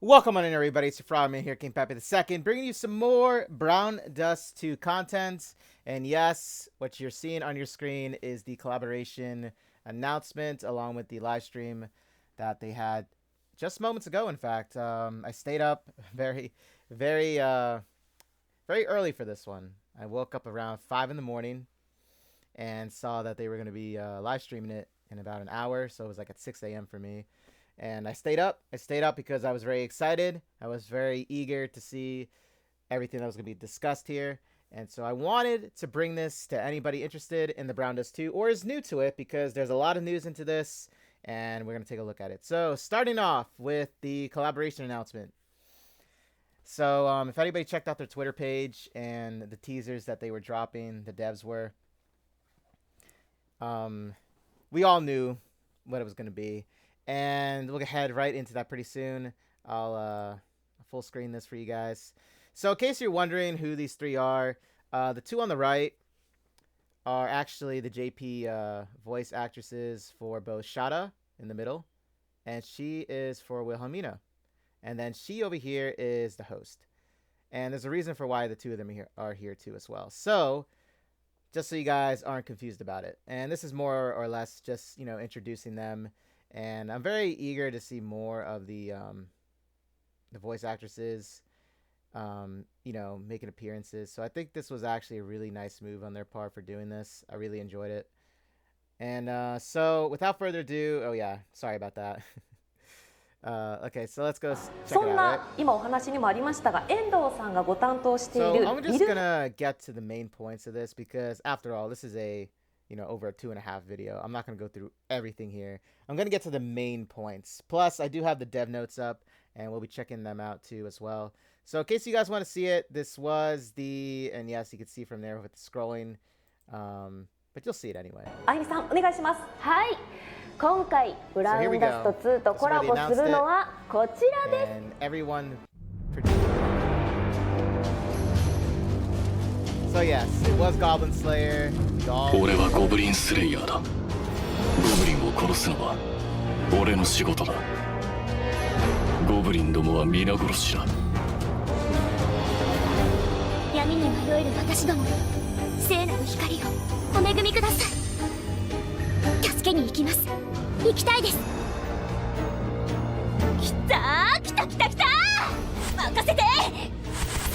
Welcome on in, everybody. It's your Frogman here, King Pepe II, bringing you some more Brown Dust 2 content. And yes, what you're seeing on your screen is the collaboration announcement along with the live stream that they had just moments ago. In fact, I stayed up very early for this one. I woke up around 5 in the morning and saw that they were going to be live streaming it in about an hour. So it was like at 6 a.m. for me. And I stayed up. Because I was very excited. I was very eager to see everything that was going to be discussed here. And so I wanted to bring this to anybody interested in the Brown Dust 2 or is new to it, because there's a lot of news into this and we're going to take a look at it. So starting off with the collaboration announcement. So if anybody checked out their Twitter page and the teasers that they were dropping, the devs were, we all knew what it was going to be. And we'll head right into that pretty soon. I'll full screen this for you guys. So in case you're wondering who these three are, the two on the right are actually the JP voice actresses for both Shada in the middle, and she is for Wilhelmina. And then she over here is the host. And there's a reason for why the two of them are here too as well. So just so you guys aren't confused about it. And this is more or less just, introducing them. And I'm very eager to see more of the voice actresses, making appearances. So I think this was actually a really nice move on their part for doing this. I really enjoyed it. And so without further ado, oh yeah, sorry about that. Okay, so let's go check it out, right? So I'm just gonna get to the main points of this, because after all, this is a over a 2.5 video. I'm not going to go through everything here. I'm going to get to the main points. Plus, I do have the dev notes up, and we'll be checking them out too as well. So in case you guys want to see it, this was and yes, you can see from there with the scrolling, but you'll see it anyway. So here we go. And everyone produced. So yes, it was Goblin Slayer. 俺はゴブリンスレイヤーだ。ゴブリンを殺すのは俺の仕事だ。ゴブリンどもは皆殺しだ。闇に迷える私ども、聖なる光をお恵みください。助けに行きます。行きたいです。来た来た来た来た。任せて。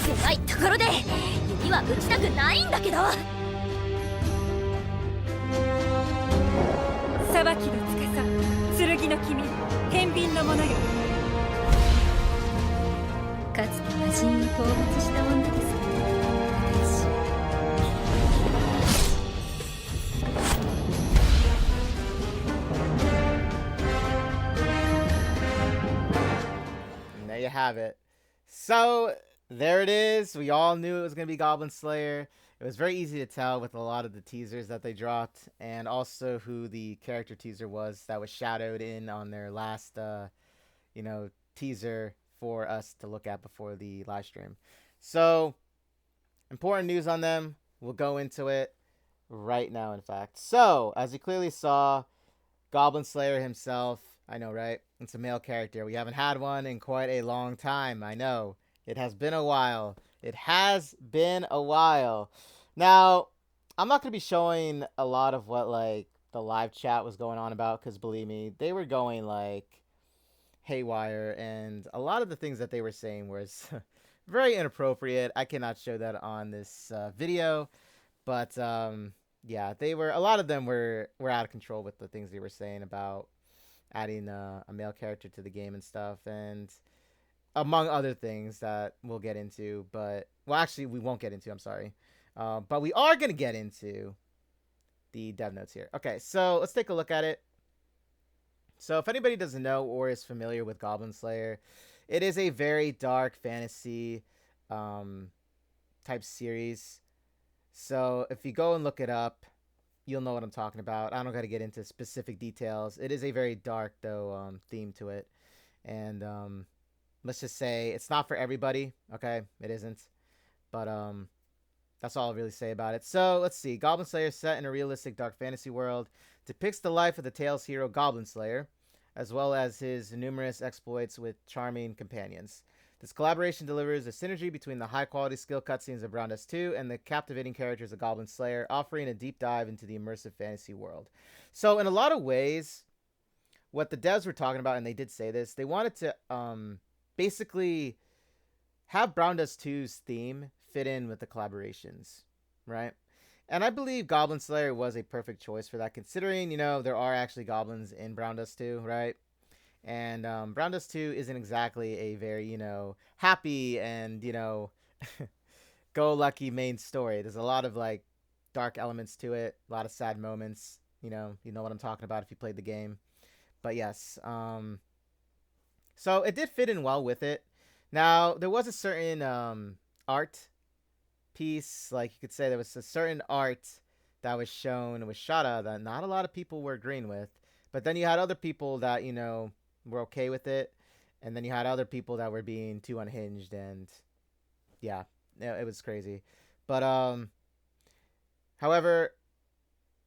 狭いところで指は打ちたくないんだけど。裁きの司、剣の君、天秤の者よ。かつて魔人を討伐した女です。And there you have it. So there it is. We all knew it was going to be Goblin Slayer. It was very easy to tell with a lot of the teasers that they dropped, and also who the character teaser was that was shadowed in on their last, teaser for us to look at before the live stream. So, important news on them. We'll go into it right now, in fact. So, as you clearly saw, Goblin Slayer himself, I know, right? It's a male character. We haven't had one in quite a long time. I know. It has been a while. It has been a while. Now, I'm not going to be showing a lot of what, the live chat was going on about, because believe me, they were going, haywire, and a lot of the things that they were saying was very inappropriate. I cannot show that on this video, but, yeah, a lot of them were out of control with the things they were saying about adding a male character to the game and stuff, and among other things that we'll get into, but, well, actually, we won't get into, I'm sorry. But we are going to get into the dev notes here. Okay, so let's take a look at it. So if anybody doesn't know or is familiar with Goblin Slayer, it is a very dark fantasy type series. So if you go and look it up, you'll know what I'm talking about. I don't got to get into specific details. It is a very dark, though, theme to it. And let's just say it's not for everybody, okay? It isn't. But that's all I'll really say about it. So let's see. Goblin Slayer, set in a realistic dark fantasy world, depicts the life of the Tales hero Goblin Slayer, as well as his numerous exploits with charming companions. This collaboration delivers a synergy between the high-quality skill cutscenes of Brown Dust 2 and the captivating characters of Goblin Slayer, offering a deep dive into the immersive fantasy world. So, in a lot of ways, what the devs were talking about, and they did say this, they wanted to basically have Brown Dust 2's theme fit in with the collaborations, right? And I believe Goblin Slayer was a perfect choice for that, considering, there are actually goblins in Brown Dust 2, right? And Brown Dust 2 isn't exactly a very, happy and, go lucky main story. There's a lot of, like, dark elements to it, a lot of sad moments. You know what I'm talking about if you played the game. But yes, so it did fit in well with it. Now, there was a certain art piece, like you could say there was a certain art that was shown with Shada that not a lot of people were agreeing with. But then you had other people that, were okay with it. And then you had other people that were being too unhinged, and yeah, it was crazy. But however,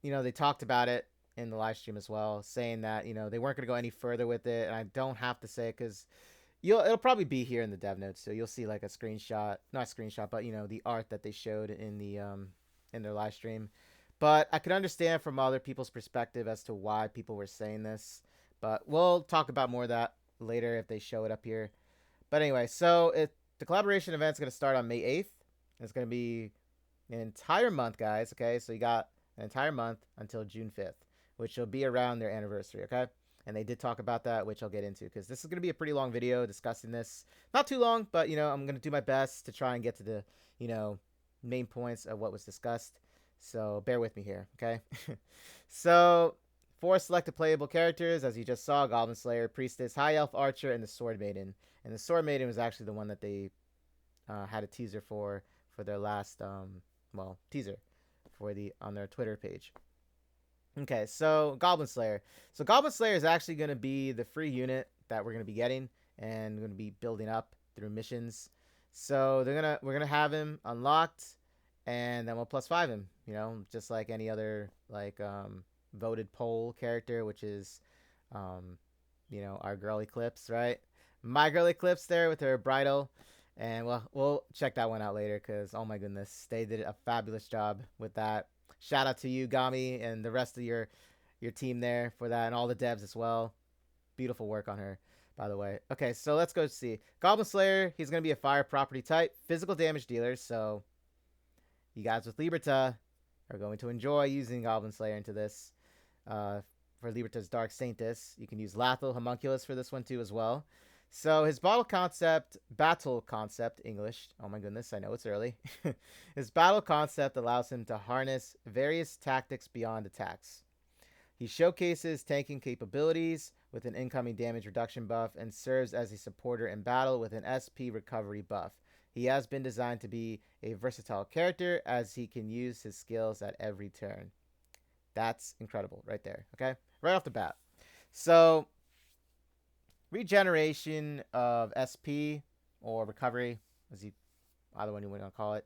they talked about it in the live stream as well, saying that, they weren't going to go any further with it. And I don't have to say it because it'll probably be here in the dev notes, so you'll see like a screenshot, not a screenshot, but the art that they showed in the in their live stream. But I could understand from other people's perspective as to why people were saying this, but we'll talk about more of that later if they show it up here. But anyway, so the collaboration event's going to start on May 8th. It's going to be an entire month, guys. Okay, so you got an entire month until June 5th, which will be around their anniversary. Okay. And they did talk about that, which I'll get into, because this is going to be a pretty long video discussing this. Not too long, but, I'm going to do my best to try and get to the, main points of what was discussed. So bear with me here, okay? So, 4 selected playable characters, as you just saw: Goblin Slayer, Priestess, High Elf Archer, and the Sword Maiden. And the Sword Maiden was actually the one that they had a teaser for their last, teaser on their Twitter page. Okay, so Goblin Slayer. So Goblin Slayer is actually going to be the free unit that we're going to be getting and going to be building up through missions. So we're gonna have him unlocked, and then we'll +5 him. Just like any other voted poll character, which is our girl Eclipse, right? My girl Eclipse there with her bridal. And we'll check that one out later, because oh my goodness, they did a fabulous job with that. Shout out to you, Gami, and the rest of your team there for that, and all the devs as well. Beautiful work on her, by the way. Okay, so let's go see. Goblin Slayer, he's going to be a fire property type, physical damage dealer, so you guys with Liberta are going to enjoy using Goblin Slayer into this. For Liberta's Dark Saintess, you can use Lathal Homunculus for this one too as well. So his battle concept, English. Oh my goodness, I know it's early. His battle concept allows him to harness various tactics beyond attacks. He showcases tanking capabilities with an incoming damage reduction buff and serves as a supporter in battle with an SP recovery buff. He has been designed to be a versatile character, as he can use his skills at every turn. That's incredible right there, okay? Right off the bat. So regeneration of SP or recovery, either one you want to call it.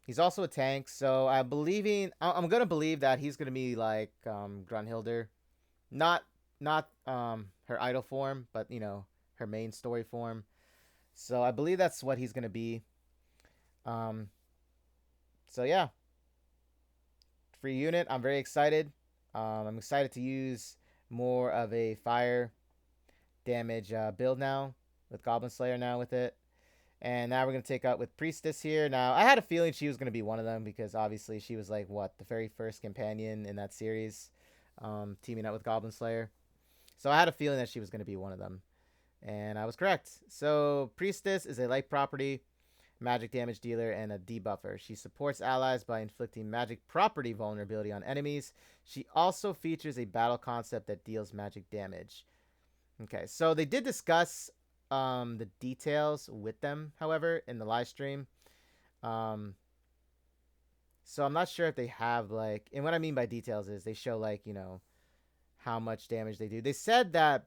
He's also a tank, so I'm gonna believe that he's gonna be like Grunhilder, not her idol form, but her main story form. So I believe that's what he's gonna be. So yeah, free unit. I'm very excited. I'm excited to use more of a fire damage build now with Goblin Slayer now with it. And now we're going to take out with Priestess here. Now, I had a feeling she was going to be one of them, because obviously she was like, the very first companion in that series, teaming up with Goblin Slayer. So I had a feeling that she was going to be one of them. And I was correct. So Priestess is a light property, magic damage dealer, and a debuffer. She supports allies by inflicting magic property vulnerability on enemies. She also features a battle concept that deals magic damage. Okay, so they did discuss the details with them, however, in the live stream. So I'm not sure if they have and what I mean by details is they show how much damage they do. They said that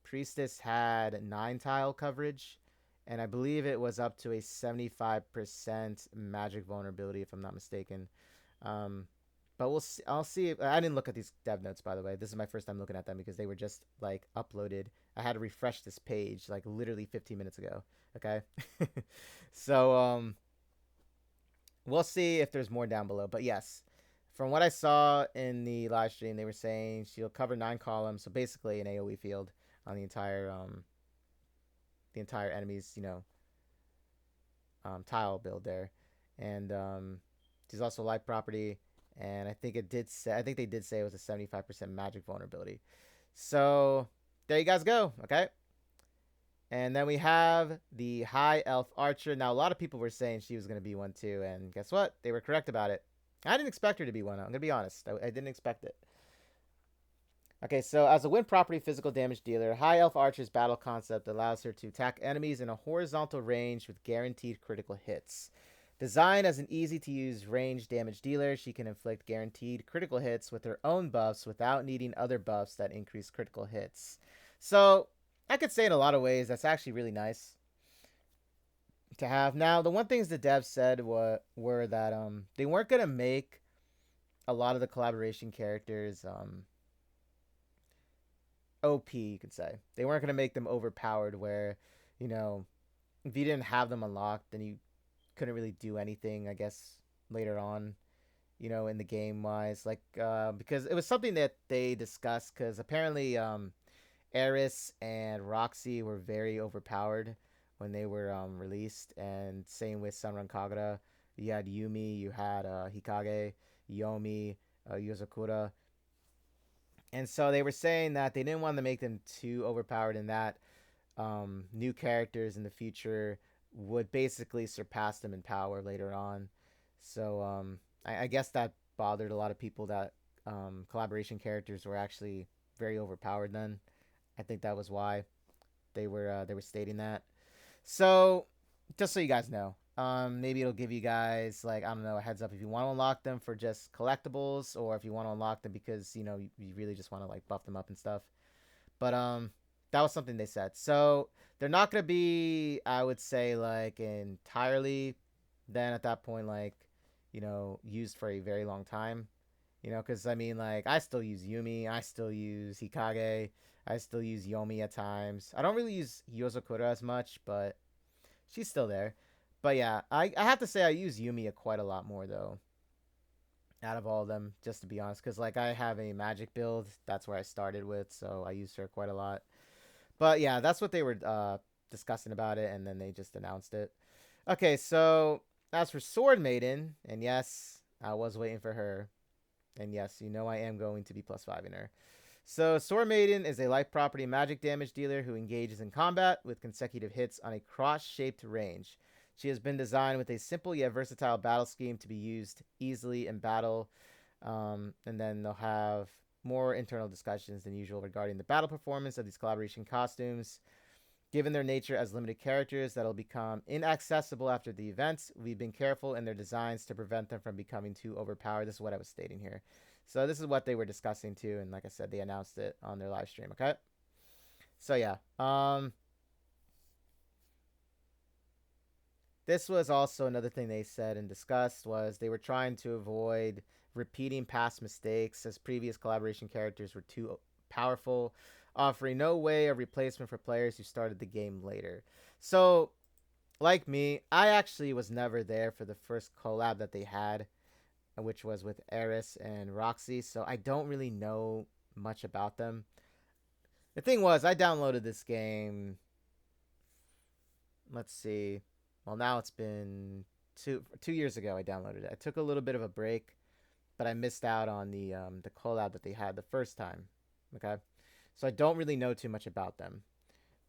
Priestess had 9 tile coverage, and I believe it was up to a 75% magic vulnerability, if I'm not mistaken. But But we'll see. I'll see. I didn't look at these dev notes, by the way. This is my first time looking at them because they were just like uploaded. I had to refresh this page like literally 15 minutes ago. Okay. So we'll see if there's more down below. But yes, from what I saw in the live stream, they were saying she'll cover 9 columns, so basically an AOE field on the entire enemy's tile build there, and she's also life property, and I think they did say it was a 75% magic vulnerability. So there you guys go. Okay. And then we have the High Elf Archer. Now, a lot of people were saying she was going to be one too, and guess what? They were correct about it. I didn't expect her to be one. I'm going to be honest. I didn't expect it. Okay, so as a win property physical damage dealer, High Elf Archer's battle concept allows her to attack enemies in a horizontal range with guaranteed critical hits. Designed as an easy-to-use range damage dealer, she can inflict guaranteed critical hits with her own buffs without needing other buffs that increase critical hits. So I could say in a lot of ways that's actually really nice to have. Now, the one things the devs said were that they weren't going to make a lot of the collaboration characters OP, you could say. They weren't going to make them overpowered where, if you didn't have them unlocked, then you couldn't really do anything, I guess, later on, in the game-wise. Like, because it was something that they discussed, because apparently Eris and Roxy were very overpowered when they were released, and same with Sunrun Kagura. You had Yumi, you had Hikage, Yomi, Yozakura. And so they were saying that they didn't want to make them too overpowered, and that new characters in the future would basically surpass them in power later on. So I guess that bothered a lot of people that collaboration characters were actually very overpowered then. I think that was why they were stating that. So just so you guys know, maybe it'll give you guys, like, I don't know, a heads up if you want to unlock them for just collectibles, or if you want to unlock them because you really just want to like buff them up and stuff. But that was something they said. So they're not gonna be, I would say, like entirely then at that point, like, used for a very long time. Because I mean, like, I still use Yumi, I still use Hikage, I still use Yomi at times. I don't really use Yozakura as much, but she's still there. But yeah, I have to say I use Yumi quite a lot more, though, out of all of them, just to be honest. Because, like, I have a magic build. That's where I started with, so I used her quite a lot. But yeah, that's what they were discussing about it, and then they just announced it. Okay, so as for Sword Maiden, and yes, I was waiting for her. And yes, I am going to be +5 in her. So Sword Maiden is a life property magic damage dealer who engages in combat with consecutive hits on a cross-shaped range. She has been designed with a simple yet versatile battle scheme to be used easily in battle. And then they'll have more internal discussions than usual regarding the battle performance of these collaboration costumes. Given their nature as limited characters that'll become inaccessible after the event, we've been careful in their designs to prevent them from becoming too overpowered. This is what I was stating here. So this is what they were discussing too, and like I said, they announced it on their live stream, okay? So yeah. This was also another thing they said and discussed, was they were trying to avoid repeating past mistakes, as previous collaboration characters were too powerful, offering no way of replacement for players who started the game later. So, like me, I actually was never there for the first collab that they had, which was with Eris and Roxy, so I don't really know much about them. The thing was, I downloaded this game, let's see, well, now it's been 2 years ago I downloaded it. I took a little bit of a break, but I missed out on the collab that they had the first time, okay? So I don't really know too much about them.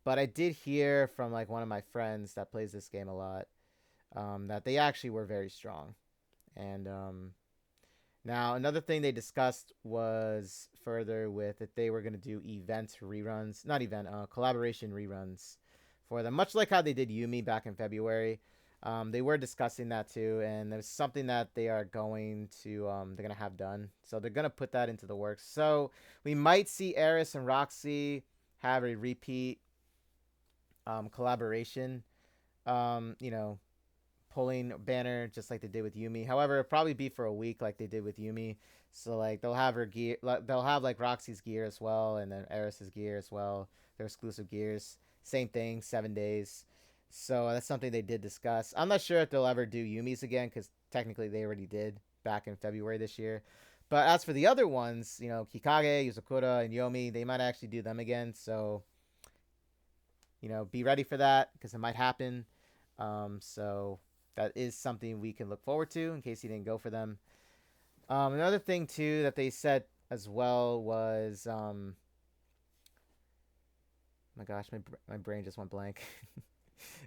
But I did hear from like one of my friends that plays this game a lot, that they actually were very strong. And now another thing they discussed was further with that they were going to do collaboration reruns for them, much like how they did Yumi back in February. They were discussing that too, and there's something that they are going to they're gonna have done. So they're gonna put that into the works. So we might see Eris and Roxy have a repeat collaboration, pulling banner just like they did with Yumi. However, it'll probably be for a week like they did with Yumi. So like they'll have her gear, they'll have like Roxy's gear as well, and then Eris's gear as well. Their exclusive gears, same thing, 7 days. So that's something they did discuss. I'm not sure if they'll ever do Yumi's again because technically they already did back in February this year. But as for the other ones, you know, Kikage, Yuzakura, and Yomi, they might actually do them again. So, you know, be ready for that because it might happen. So that is something we can look forward to in case you didn't go for them. Another thing too that they said as well was, my gosh, my brain just went blank.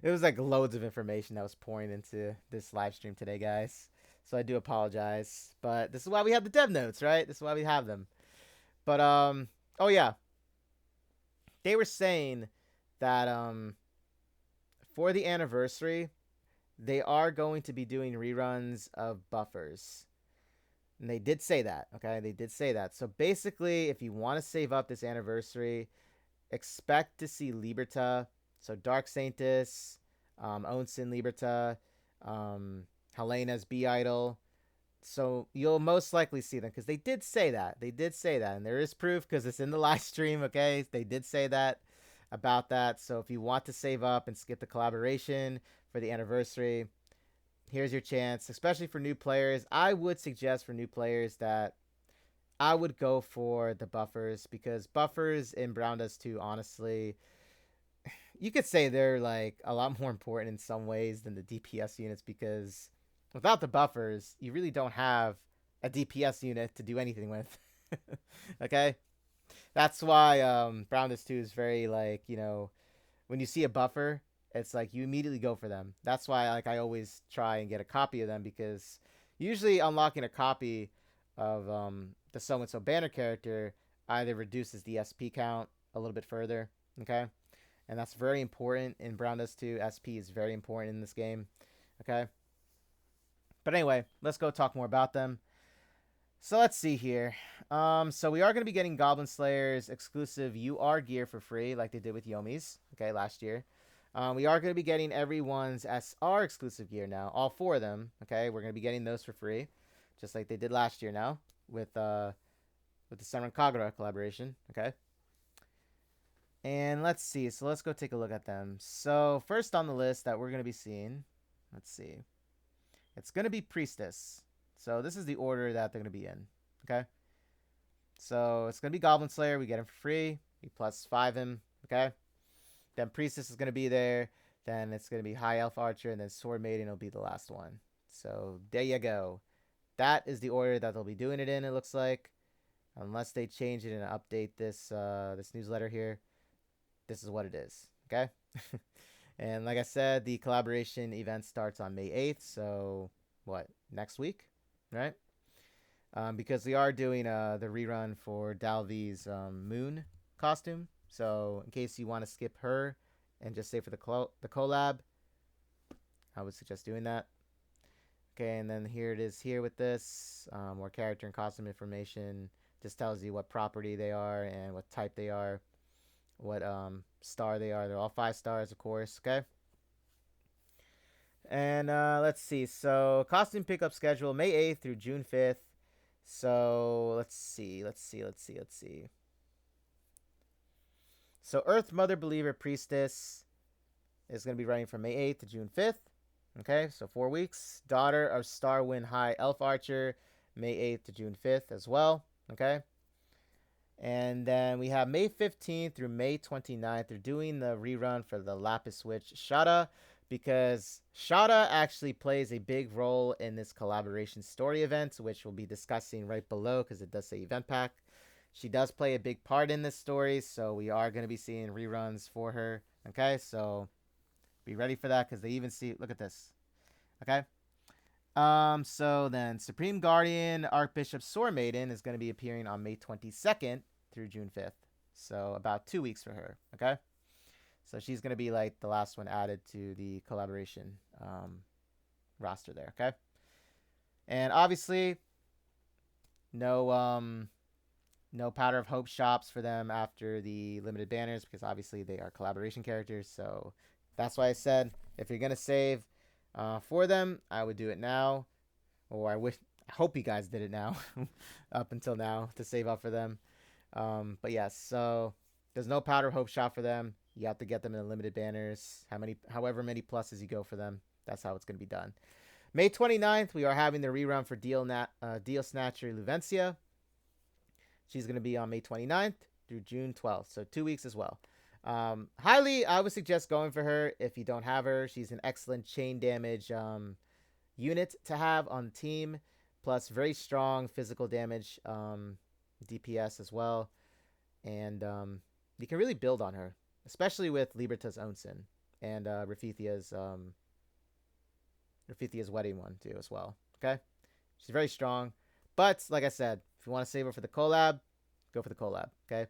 It was like loads of information that was pouring into this live stream today, guys. So I do apologize, but this is why we have the dev notes, right? This is why we have them. But oh yeah, they were saying that for the anniversary, they are going to be doing reruns of buffers. And they did say that, okay? They did say that. So basically, if you want to save up this anniversary, expect to see Liberta, so Dark Saintus, Onsen Liberta, Helena's B Idol. So you'll most likely see them because they did say that. They did say that. And there is proof because it's in the live stream, okay? They did say that about that. So if you want to save up and skip the collaboration for the anniversary, here's your chance, especially for new players. I would suggest for new players that I would go for the buffers because buffers in Brown Dust 2, honestly, you could say they're like a lot more important in some ways than the DPS units because without the buffers, you really don't have a DPS unit to do anything with. Okay? That's why Brown Dust 2 is very like, you know, when you see a buffer, it's like you immediately go for them. That's why like I always try and get a copy of them because usually unlocking a copy of the so-and-so banner character either reduces the SP count a little bit further, okay? And that's very important in Brown Dust 2. SP is very important in this game, okay? But anyway, let's go talk more about them. So let's see here. So we are going to be getting Goblin Slayer's exclusive UR gear for free like they did with Yomi's, okay, last year. We are going to be getting everyone's SR exclusive gear now, all 4 of them, okay? We're going to be getting those for free, just like they did last year now with the Senran Kagura collaboration, okay? And let's see. So let's go take a look at them. So first on the list that we're going to be seeing, let's see. It's going to be Priestess. So this is the order that they're going to be in, okay? So it's going to be Goblin Slayer. We get him for free. We +5 him, okay? Then Priestess is going to be there. Then it's going to be High Elf Archer. And then Sword Maiden will be the last one. So there you go. That is the order that they'll be doing it in, it looks like. Unless they change it and update this this newsletter here. This is what it is, okay? And like I said, the collaboration event starts on May 8th. So what, next week, right? Because we are doing the rerun for Dalvi's Moon costume. So in case you want to skip her and just say for the collab, I would suggest doing that. Okay, and then here it is here with this. More character and costume information. Just tells you what property they are and what type they are. What star they are. They're all 5 stars, of course, okay? And let's see. So costume pickup schedule, May 8th through June 5th. So let's see. So Earth Mother Believer Priestess is going to be running from May 8th to June 5th. Okay, so 4 weeks. Daughter of Starwind High Elf Archer, May 8th to June 5th as well. Okay. And then we have May 15th through May 29th. They're doing the rerun for the Lapis Witch Shada because Shada actually plays a big role in this collaboration story event, which we'll be discussing right below because it does say event pack. She does play a big part in this story, so we are going to be seeing reruns for her. Okay, so be ready for that because they even see, look at this. Okay. So then Supreme Guardian Archbishop Sword Maiden is going to be appearing on May 22nd through June 5th. So about 2 weeks for her. Okay. So she's going to be like the last one added to the collaboration roster there. Okay. And obviously no Powder of Hope shops for them after the limited banners because obviously they are collaboration characters. So that's why I said if you're going to save, for them. I would do it now, or I hope you guys did it now, up until now, to save up for them. But yes, so there's no powder hope shot for them. You have to get them in the limited banners. However many pluses you go for them, that's how it's going to be done. May 29th, we are having the rerun for Deal Snatcher Luvencia. She's going to be on May 29th through June 12th, so 2 weeks as well. Highly, I would suggest going for her if you don't have her. She's an excellent chain damage unit to have on the team, plus very strong physical damage DPS as well. And you can really build on her, especially with Liberta's Own Sin and Rafithia's wedding one too as well. Okay, she's very strong, but like I said, if you want to save her for the collab, go for the collab. Okay,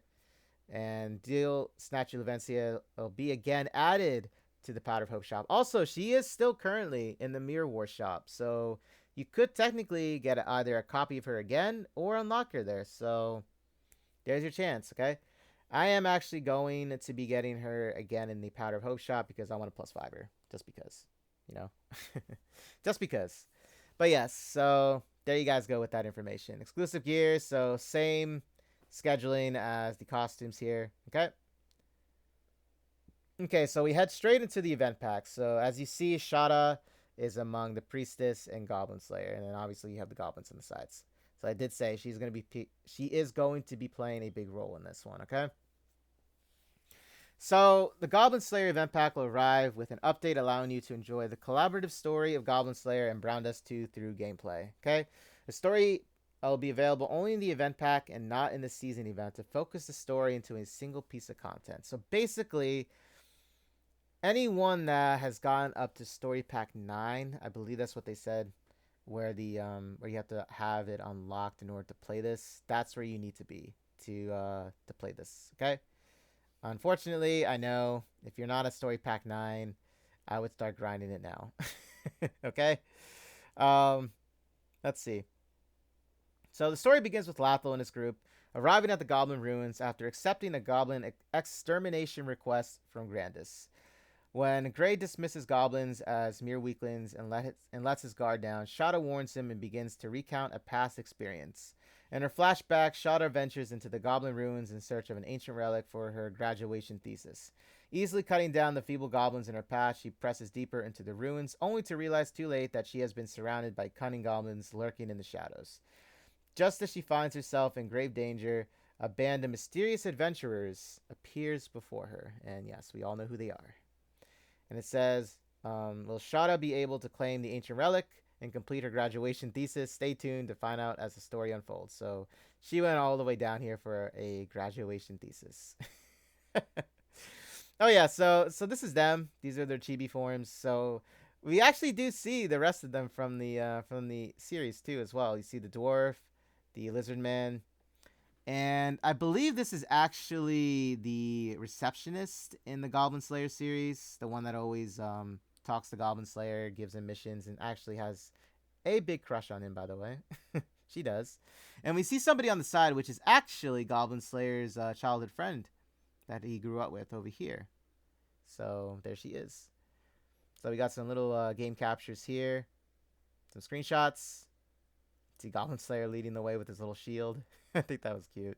and Deal Snatcher Luvencia will be again added to the Powder of Hope shop. Also, she is still currently in the Mirror War shop, so you could technically get either a copy of her again or unlock her there. So there's your chance. Okay, I am actually going to be getting her again in the Powder of Hope shop because I want to +5 her, just because, you know, just because. But yes, so there you guys go with that information. Exclusive gear, so same scheduling as the costumes here. Okay, so we head straight into the event pack. So as you see, Shada is among the Priestess and Goblin Slayer, and then obviously you have the goblins on the sides. So I did say she is going to be playing a big role in this one. Okay. So the Goblin Slayer event pack will arrive with an update allowing you to enjoy the collaborative story of Goblin Slayer and Brown Dust 2 through gameplay. Okay, the story will be available only in the event pack and not in the season event to focus the story into a single piece of content. So basically, anyone that has gone up to story pack 9, I believe that's what they said, where you have to have it unlocked in order to play this. That's where you need to be to play this. Okay. Unfortunately, I know if you're not at story pack 9, I would start grinding it now. Okay. Let's see. So the story begins with Lathel and his group arriving at the Goblin Ruins after accepting a Goblin extermination request from Grandis. When Gray dismisses goblins as mere weaklings and lets his guard down, Shada warns him and begins to recount a past experience. In her flashback, Shada ventures into the Goblin Ruins in search of an ancient relic for her graduation thesis. Easily cutting down the feeble goblins in her path, she presses deeper into the ruins, only to realize too late that she has been surrounded by cunning goblins lurking in the shadows. Just as she finds herself in grave danger, a band of mysterious adventurers appears before her. And yes, we all know who they are. And it says, will Shada be able to claim the ancient relic and complete her graduation thesis? Stay tuned to find out as the story unfolds. So she went all the way down here for a graduation thesis. Oh yeah, so this is them. These are their chibi forms. So we actually do see the rest of them from the series too as well. You see the dwarf, the lizard man, and I believe this is actually the receptionist in the Goblin Slayer series, the one that always talks to Goblin Slayer, gives him missions, and actually has a big crush on him, by the way. She does. And we see somebody on the side, which is actually Goblin Slayer's childhood friend that he grew up with over here. So there she is. So we got some little game captures here, some screenshots. See Goblin Slayer leading the way with his little shield. I think that was cute.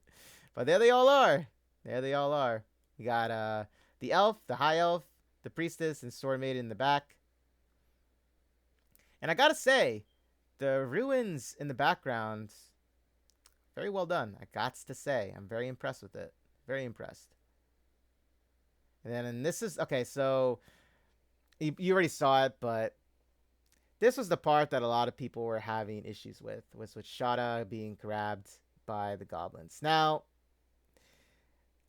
But there they all are. There they all are. We got the elf, the high elf, the priestess, and sword maiden in the back. And I gotta say, the ruins in the background, very well done. I got to say, I'm very impressed with it. Very impressed. And this is, okay, so you already saw it, but this was the part that a lot of people were having issues with, was with Shada being grabbed by the goblins. Now,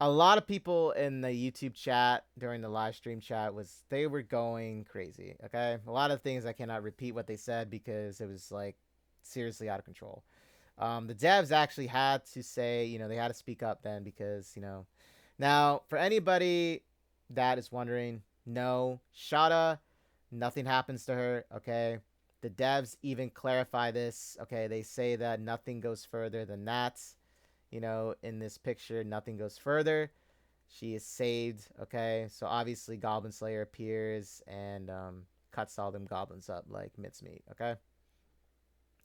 a lot of people in the YouTube chat during the live stream chat they were going crazy. Okay, a lot of things I cannot repeat what they said because it was like seriously out of control. The devs actually had to say, they had to speak up then because, now for anybody that is wondering, no, Shada, nothing happens to her. Okay, the devs even clarify this. Okay, they say that nothing goes further than that. In this picture, nothing goes further. She is saved. Okay, so obviously Goblin Slayer appears and cuts all them goblins up like mincemeat. Okay.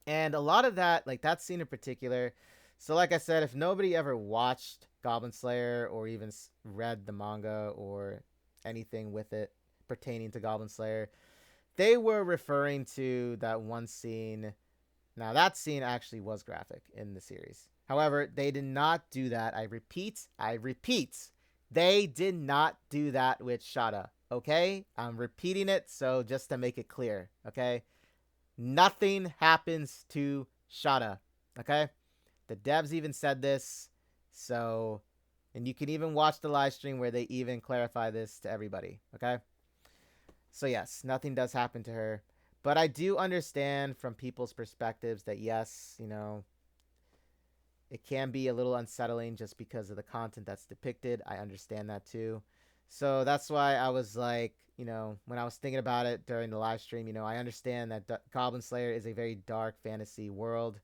And a lot of that, like that scene in particular. So, like I said, if nobody ever watched Goblin Slayer or even read the manga or anything with it pertaining to Goblin Slayer, they were referring to that one scene. Now, that scene actually was graphic in the series. However, they did not do that. I repeat, they did not do that with Shada. Okay? I'm repeating it, so just to make it clear. Okay? Nothing happens to Shada. Okay? The devs even said this. So, and you can even watch the live stream where they even clarify this to everybody. Okay? So, yes, nothing does happen to her. But I do understand from people's perspectives that, yes, you know, it can be a little unsettling just because of the content that's depicted. I understand that too. So that's why I was like, you know, when I was thinking about it during the live stream, you know, I understand that Goblin Slayer is a very dark fantasy world.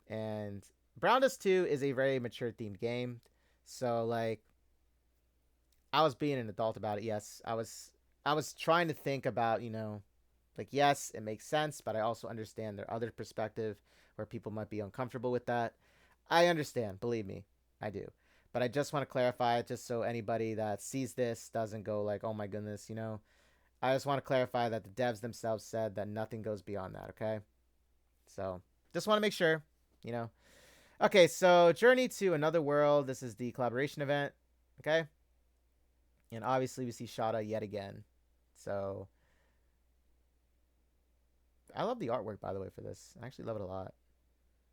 And Brown Dust 2 is a very mature themed game. So, like, I was being an adult about it. Yes, I was trying to think about, you know, like, yes, it makes sense, but I also understand their other perspective where people might be uncomfortable with that. I understand, believe me, I do. But I just want to clarify it just so anybody that sees this doesn't go like, oh my goodness, you know. I just want to clarify that the devs themselves said that nothing goes beyond that, okay? So, just want to make sure, you know. Okay, so Journey to Another World. This is the collaboration event, okay? And obviously we see Shada yet again. So, I love the artwork, by the way, for this. I actually love it a lot.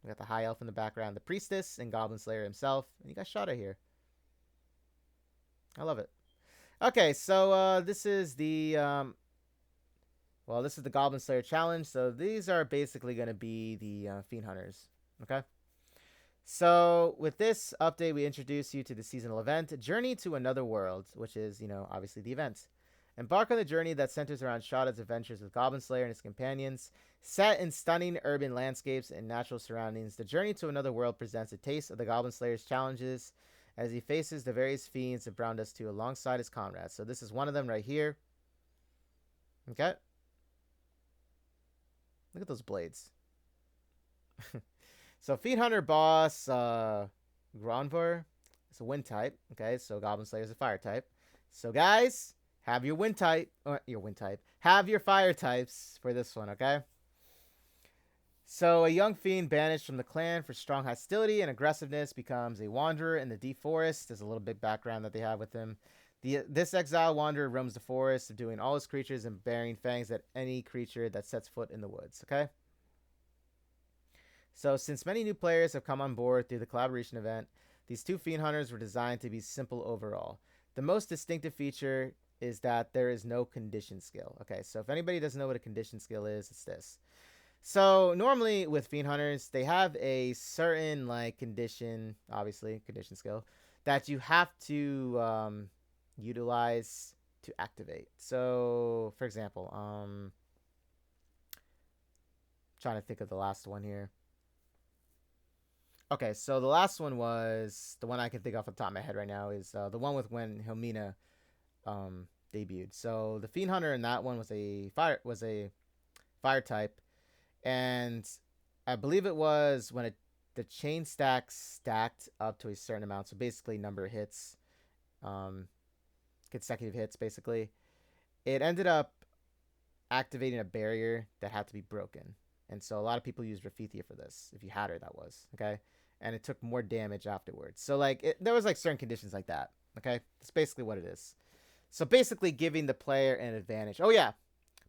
We got the high elf in the background, the priestess, and Goblin Slayer himself. And you got Shada here. I love it. Okay, so this is the this is the Goblin Slayer challenge. So these are basically going to be the Fiend Hunters. Okay. So with this update, we introduce you to the seasonal event, Journey to Another World, which is, you know, obviously the event. Embark on the journey that centers around Shada's adventures with Goblin Slayer and his companions. Set in stunning urban landscapes and natural surroundings, the Journey to Another World presents a taste of the Goblin Slayer's challenges as he faces the various fiends of Brown Dust 2 alongside his comrades. So this is one of them right here. Okay. Look at those blades. So Fiend Hunter boss Gronvor is a wind type. Okay, so Goblin Slayer is a fire type. So guys, have your wind type, or your wind type. Have your fire types for this one, okay? So a young fiend banished from the clan for strong hostility and aggressiveness becomes a wanderer in the deep forest. There's a little bit background that they have with him. This exiled wanderer roams the forest, subduing all his creatures and bearing fangs at any creature that sets foot in the woods, okay? So since many new players have come on board through the collaboration event, these two Fiend Hunters were designed to be simple overall. The most distinctive feature is that there is no condition skill. Okay, so if anybody doesn't know what a condition skill is, it's this. So normally with Fiend Hunters, they have a certain like condition, obviously condition skill, that you have to utilize to activate. So for example, trying to think of the last one here. Okay, so the last one was the one I can think off the top of my head right now is the one with when Helmina debuted. So the Fiend Hunter in that one was a fire type, and I believe it was when the chain stack stacked up to a certain amount. So basically, number of hits, consecutive hits. Basically, it ended up activating a barrier that had to be broken. And so a lot of people use Rafithia for this. If you had her, that was. Okay? And it took more damage afterwards. So, like, there was, like, certain conditions like that. Okay? That's basically what it is. So, basically giving the player an advantage. Oh, yeah.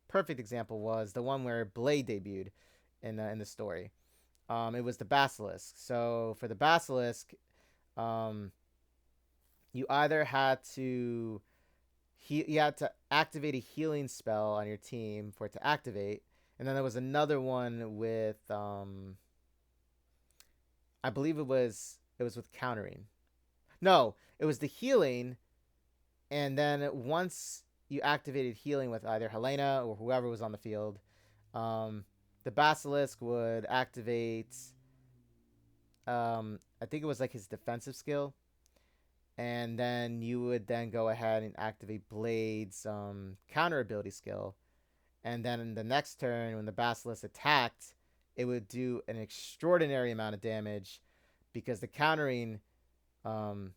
Perfect example was the one where Blade debuted in the story. It was the Basilisk. So, for the Basilisk, you either had to... you had to activate a healing spell on your team for it to activate. And then there was another one with, I believe it was with countering. No, it was the healing. And then once you activated healing with either Helena or whoever was on the field, the Basilisk would activate, I think it was like his defensive skill. And then you would then go ahead and activate Blade's counter ability skill. And then in the next turn, when the Basilisk attacked, it would do an extraordinary amount of damage because the countering, um,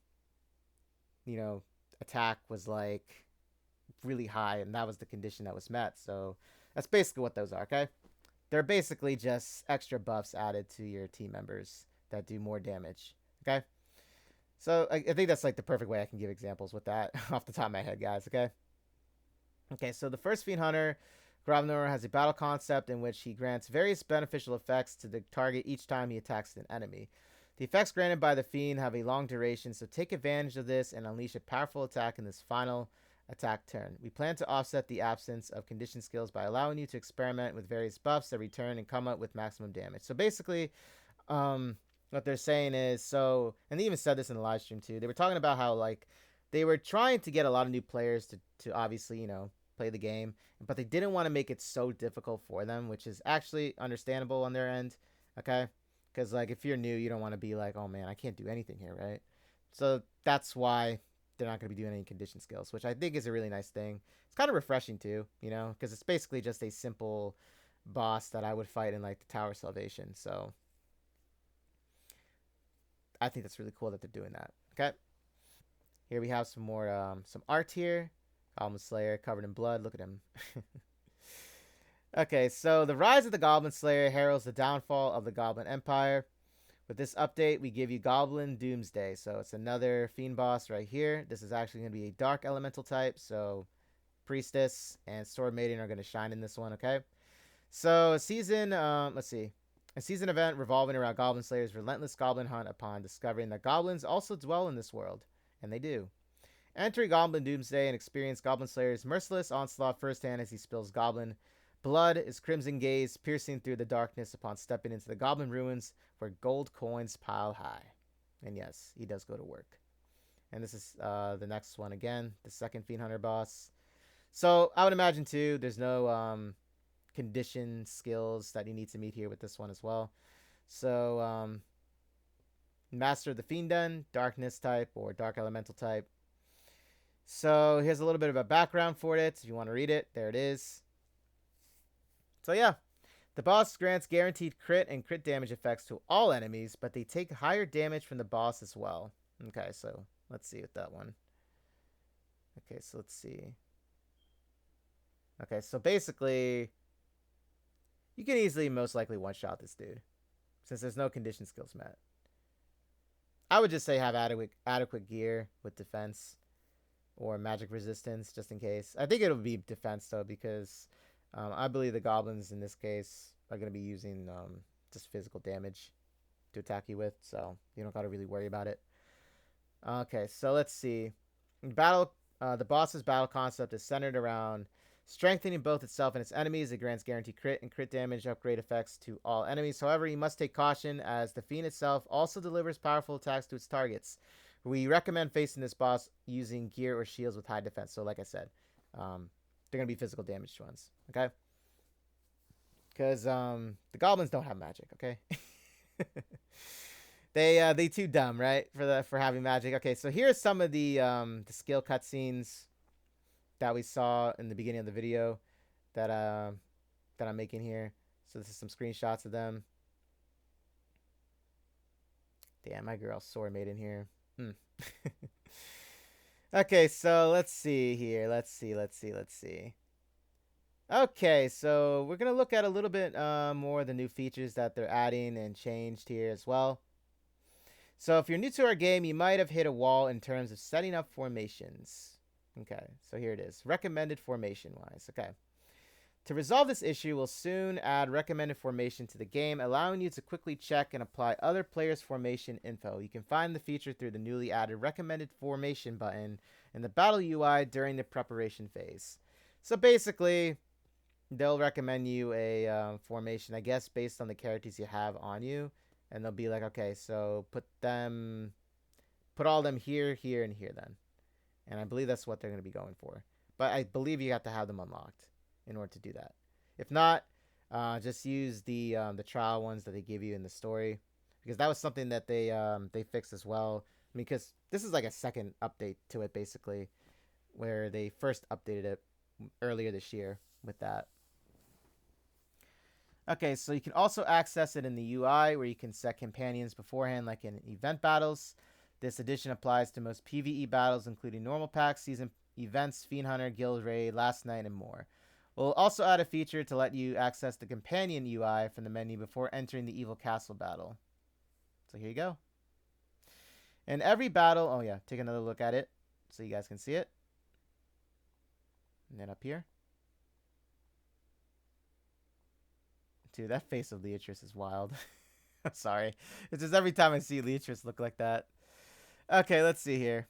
you know, attack was like really high, and that was the condition that was met. So that's basically what those are, okay? They're basically just extra buffs added to your team members that do more damage, okay? So I think that's like the perfect way I can give examples with that off the top of my head, guys, okay? Okay, so the first Fiend Hunter, Gravnor, has a battle concept in which he grants various beneficial effects to the target each time he attacks an enemy. The effects granted by the Fiend have a long duration, so take advantage of this and unleash a powerful attack in this final attack turn. We plan to offset the absence of condition skills by allowing you to experiment with various buffs every turn and come up with maximum damage. So basically, what they're saying is, so, and they even said this in the live stream too, they were talking about how, like, they were trying to get a lot of new players to obviously, you know, play the game, but they didn't want to make it so difficult for them, which is actually understandable on their end, okay? Because, like, if you're new, you don't want to be like, oh man, I can't do anything here, right? So that's why they're not going to be doing any condition skills, which I think is a really nice thing. It's kind of refreshing too, you know, because it's basically just a simple boss that I would fight in, like, the Tower of Salvation. So I think that's really cool that they're doing that, okay? Here we have some more, some art here. Goblin Slayer covered in blood. Look at him. Okay, so the rise of the Goblin Slayer heralds the downfall of the Goblin Empire. With this update, we give you Goblin Doomsday. So it's another Fiend boss right here. This is actually going to be a Dark Elemental type. So Priestess and Sword Maiden are going to shine in this one, okay? So a season, let's see. A season event revolving around Goblin Slayer's relentless goblin hunt upon discovering that goblins also dwell in this world. And they do. Enter Goblin Doomsday and experience Goblin Slayer's merciless onslaught firsthand as he spills goblin blood, his crimson gaze piercing through the darkness upon stepping into the goblin ruins where gold coins pile high. And yes, he does go to work. And this is the next one again, the second Fiend Hunter boss. So I would imagine too, there's no condition skills that you need to meet here with this one as well. So Master of the Fienden, Darkness type or Dark Elemental type. So here's a little bit of a background for it. If you want to read it, there it is. So yeah, the boss grants guaranteed crit and crit damage effects to all enemies, but they take higher damage from the boss as well. Okay, so let's see with that one. Okay, so let's see. Okay, so basically, you can easily most likely one-shot this dude, since there's no condition skills met. I would just say have adequate gear with defense or magic resistance, just in case. I think it'll be defense, though, because I believe the goblins, in this case, are going to be using just physical damage to attack you with, so you don't got to really worry about it. Okay, so let's see. Battle. The boss's battle concept is centered around strengthening both itself and its enemies. It grants guaranteed crit and crit damage upgrade effects to all enemies. However, you must take caution, as the Fiend itself also delivers powerful attacks to its targets. We recommend facing this boss using gear or shields with high defense. So like I said, they're going to be physical damage ones, okay? Because the goblins don't have magic, okay? They too dumb, right? For having magic. Okay, so here's some of the skill cutscenes that we saw in the beginning of the video that I'm making here. So this is some screenshots of them. Damn, my girl Sword Maiden here. Okay, so let's see here. Let's see. Okay, so we're gonna look at a little bit more of the new features that they're adding and changed here as well. So if you're new to our game, you might have hit a wall in terms of setting up formations. Okay, so here it is. Recommended formation wise. Okay. To resolve this issue, we'll soon add recommended formation to the game, allowing you to quickly check and apply other players' formation info. You can find the feature through the newly added recommended formation button in the battle UI during the preparation phase. So basically, they'll recommend you a formation, I guess, based on the characters you have on you. And they'll be like, okay, so put all of them here, here, and here then. And I believe that's what they're going to be going for. But I believe you have to have them unlocked in order to do that. If not, just use the trial ones that they give you in the story, because that was something that they fixed as well. I mean, because this is like a second update to it, basically, where they first updated it earlier this year with that. Okay, so you can also access it in the UI where you can set companions beforehand like in event battles. This addition applies to most PvE battles including normal packs, season events, Fiend Hunter, Guild Raid, Last Night, and more. We'll also add a feature to let you access the companion UI from the menu before entering the Evil Castle battle. So here you go. In every battle, oh yeah, take another look at it so you guys can see it. And then up here. Dude, that face of Leatrice is wild. I'm sorry. It's just every time I see Leatrice look like that. Okay, let's see here.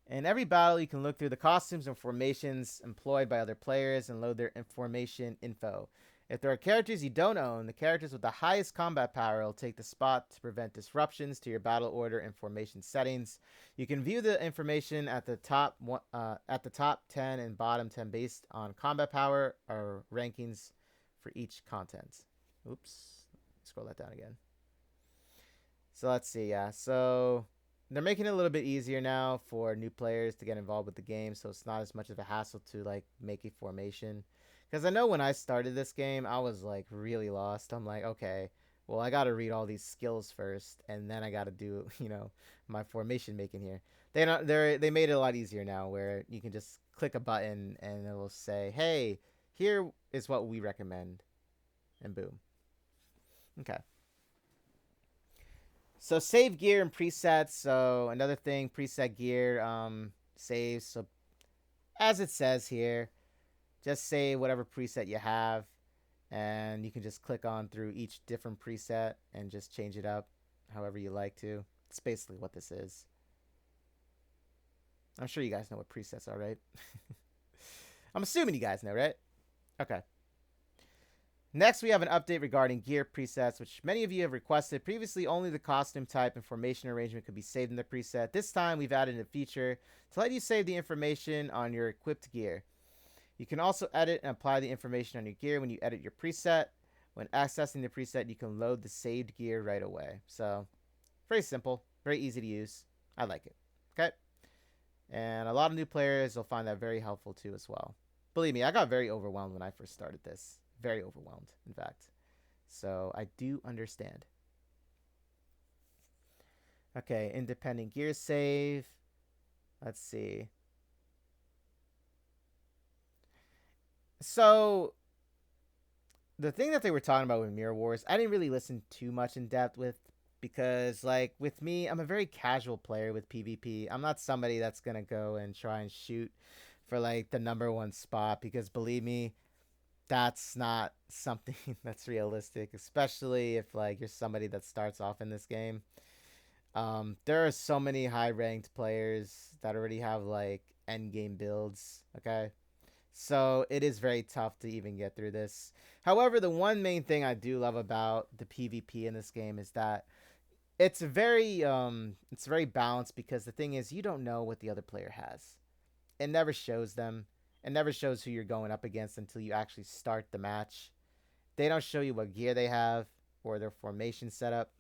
In every battle, you can look through the costumes and formations employed by other players and load their formation info. If there are characters you don't own, the characters with the highest combat power will take the spot to prevent disruptions to your battle order and formation settings. You can view the information at the top 10 and bottom 10 based on combat power or rankings for each content. Oops, scroll that down again. So let's see, yeah. So they're making it a little bit easier now for new players to get involved with the game, so it's not as much of a hassle to like make a formation. Because I know when I started this game, I was like really lost. I'm like, okay, well, I got to read all these skills first, and then I got to do, my formation making here. They made it a lot easier now, where you can just click a button and it will say, hey, here is what we recommend, and boom. Okay. So save gear and presets. So another thing, preset gear saves. So as it says here, just save whatever preset you have, and you can just click on through each different preset and just change it up however you like to. It's basically what this is. I'm sure you guys know what presets are, right? I'm assuming you guys know, right? Okay. Next, we have an update regarding gear presets, which many of you have requested. Previously, only the costume type and formation arrangement could be saved in the preset. This time, we've added a feature to let you save the information on your equipped gear. You can also edit and apply the information on your gear when you edit your preset. When accessing the preset, you can load the saved gear right away. So, very simple, very easy to use. I like it. Okay? And a lot of new players will find that very helpful too as well. Believe me, I got very overwhelmed when I first started this. Very overwhelmed, in fact. So, I do understand. Okay, independent gear save. Let's see. So, the thing that they were talking about with Mirror Wars, I didn't really listen too much in depth with, because, like, with me, I'm a very casual player with PvP. I'm not somebody that's going to go and try and shoot for, like, the #1 spot, because believe me, that's not something that's realistic, especially if, like, you're somebody that starts off in this game. There are so many high-ranked players that already have, like, endgame builds, okay? So it is very tough to even get through this. However, the one main thing I do love about the PvP in this game is that it's very balanced, because the thing is, you don't know what the other player has. It never shows them. It never shows who you're going up against until you actually start the match. They don't show you what gear they have or their formation setup.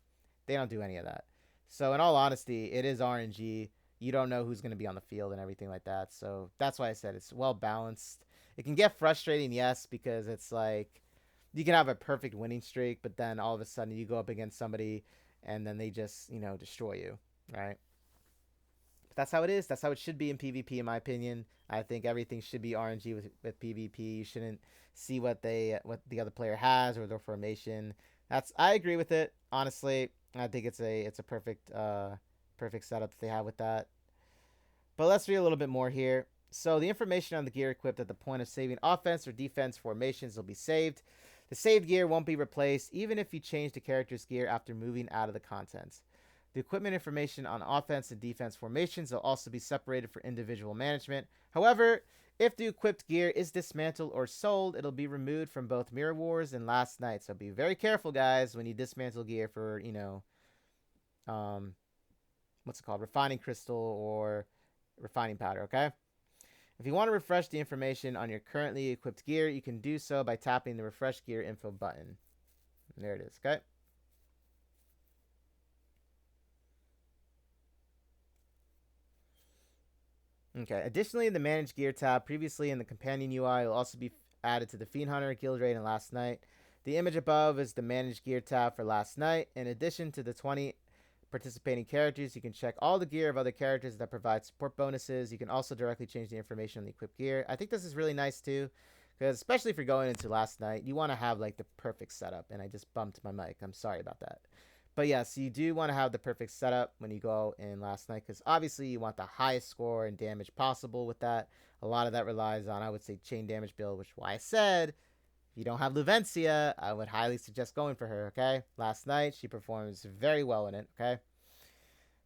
They don't do any of that. So in all honesty, it is RNG. You don't know who's going to be on the field and everything like that. So that's why I said it's well balanced. It can get frustrating, yes, because it's like you can have a perfect winning streak, but then all of a sudden you go up against somebody and then they just, destroy you, right? But that's how it is. That's how it should be in PvP, in my opinion. I think everything should be RNG with PvP. You shouldn't see what the other player has or their formation. I agree with it, honestly. I think it's a perfect setup that they have with that. But let's read a little bit more here. So the information on the gear equipped at the point of saving offense or defense formations will be saved. The saved gear won't be replaced even if you change the character's gear after moving out of the contents. The equipment information on offense and defense formations will also be separated for individual management. However, if the equipped gear is dismantled or sold, it'll be removed from both Mirror Wars and Last Night. So be very careful, guys, when you dismantle gear for, what's it called? Refining crystal or refining powder, okay? If you want to refresh the information on your currently equipped gear, you can do so by tapping the refresh gear info button. And there it is, okay? Okay, additionally, in the Manage Gear tab, previously in the Companion UI, will also be added to the Fiend Hunter, Guild Raid, and Last Night. The image above is the Manage Gear tab for Last Night. In addition to the 20 participating characters, you can check all the gear of other characters that provide support bonuses. You can also directly change the information on the equipped gear. I think this is really nice too, because especially if you're going into Last Night, you want to have like the perfect setup. And I just bumped my mic. I'm sorry about that. But yes, you do want to have the perfect setup when you go in Last Night, because obviously you want the highest score and damage possible with that. A lot of that relies on, I would say, chain damage build, which is why I said, if you don't have Luvencia, I would highly suggest going for her, okay? Last Night, she performs very well in it, okay?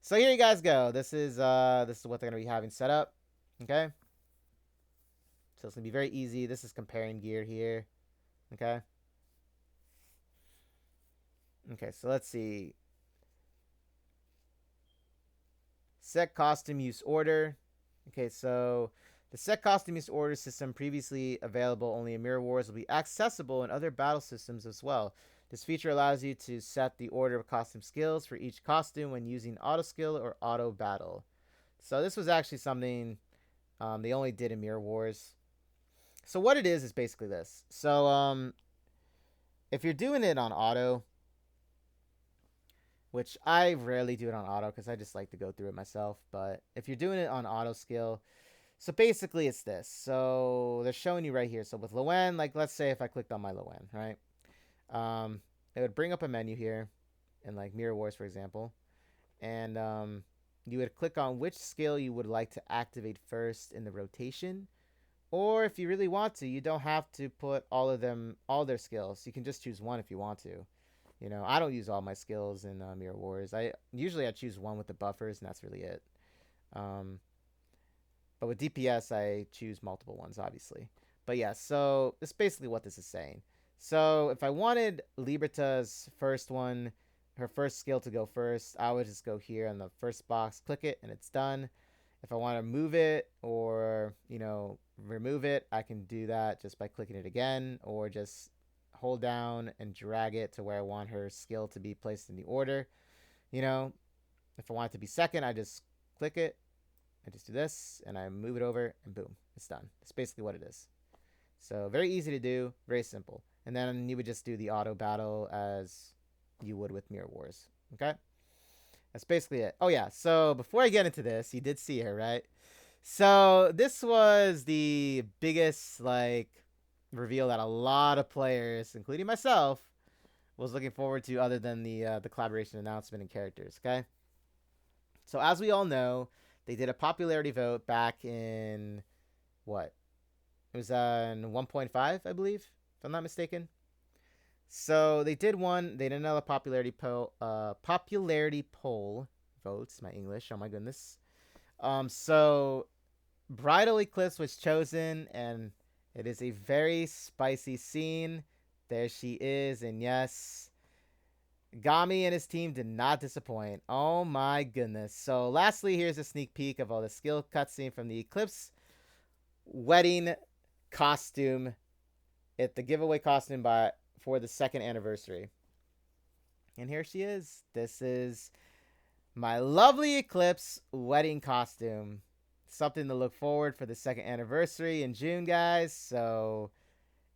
So here you guys go. This is what they're going to be having set up, okay? So it's going to be very easy. This is comparing gear here, okay? Okay, so let's see. Set costume use order. Okay, so the set costume use order system previously available only in Mirror Wars will be accessible in other battle systems as well. This feature allows you to set the order of costume skills for each costume when using auto skill or auto battle. So this was actually something they only did in Mirror Wars. So what it is basically this. So if you're doing it on auto, which I rarely do it on auto because I just like to go through it myself. But if you're doing it on auto skill, so basically it's this. So they're showing you right here. So with Lowen, like let's say if I clicked on my Lowen, right? It would bring up a menu here in like Mirror Wars, for example. And you would click on which skill you would like to activate first in the rotation. Or if you really want to, you don't have to put all their skills. You can just choose one if you want to. You know, I don't use all my skills in Mirror Wars. I choose one with the buffers, and that's really it. But with DPS, I choose multiple ones, obviously. But yeah, so that's basically what this is saying. So if I wanted Liberta's first one, her first skill to go first, I would just go here on the first box, click it, and it's done. If I want to move it or, you know, remove it, I can do that just by clicking it again, or just hold down and drag it to where I want her skill to be placed in the order. You know, if I want it to be second, I just click it, I just do this, and I move it over, and boom, it's done. It's basically what it is. So very easy to do, very simple. And then you would just do the auto battle as you would with Mirror Wars. Okay? That's basically it. Oh yeah, so before I get into this, you did see her, right? So this was the biggest, like, reveal that a lot of players, including myself, was looking forward to, other than the collaboration announcement and characters, okay? So as we all know, they did a popularity vote back in, what? It was in 1.5, I believe, if I'm not mistaken. So they did one. They did another popularity poll votes. My English, oh my goodness. So Bridal Eclipse was chosen, and it is a very spicy scene. There she is, and yes, Gami and his team did not disappoint. Oh my goodness. So lastly, here's a sneak peek of all the skill cutscene from the Eclipse wedding costume. The giveaway costume for the 2nd anniversary. And here she is. This is my lovely Eclipse wedding costume. Something to look forward for the 2nd anniversary in June, guys. So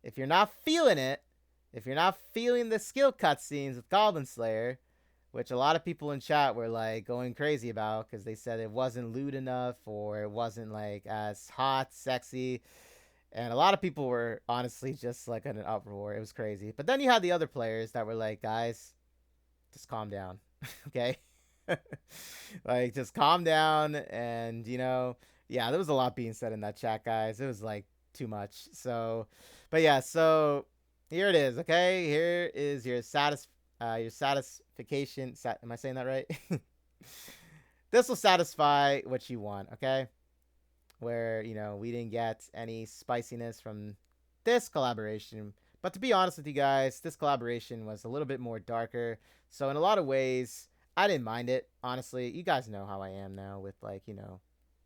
if you're not feeling it, if you're not feeling the skill cutscenes with Goblin Slayer, which a lot of people in chat were like going crazy about because they said it wasn't lewd enough, or it wasn't like as hot, sexy. And a lot of people were honestly just like in an uproar. It was crazy. But then you had the other players that were like, guys, just calm down. Okay? Like, just calm down. And, you know, yeah, there was a lot being said in that chat, guys. It was like too much. So, but yeah, so here it is. Okay? Here is your satisfaction. Am I saying that right? This will satisfy what you want. Okay? Where, you know, we didn't get any spiciness from this collaboration. But to be honest with you guys, this collaboration was a little bit more darker. So in a lot of ways, I didn't mind it. Honestly, you guys know how I am now with, like, you know,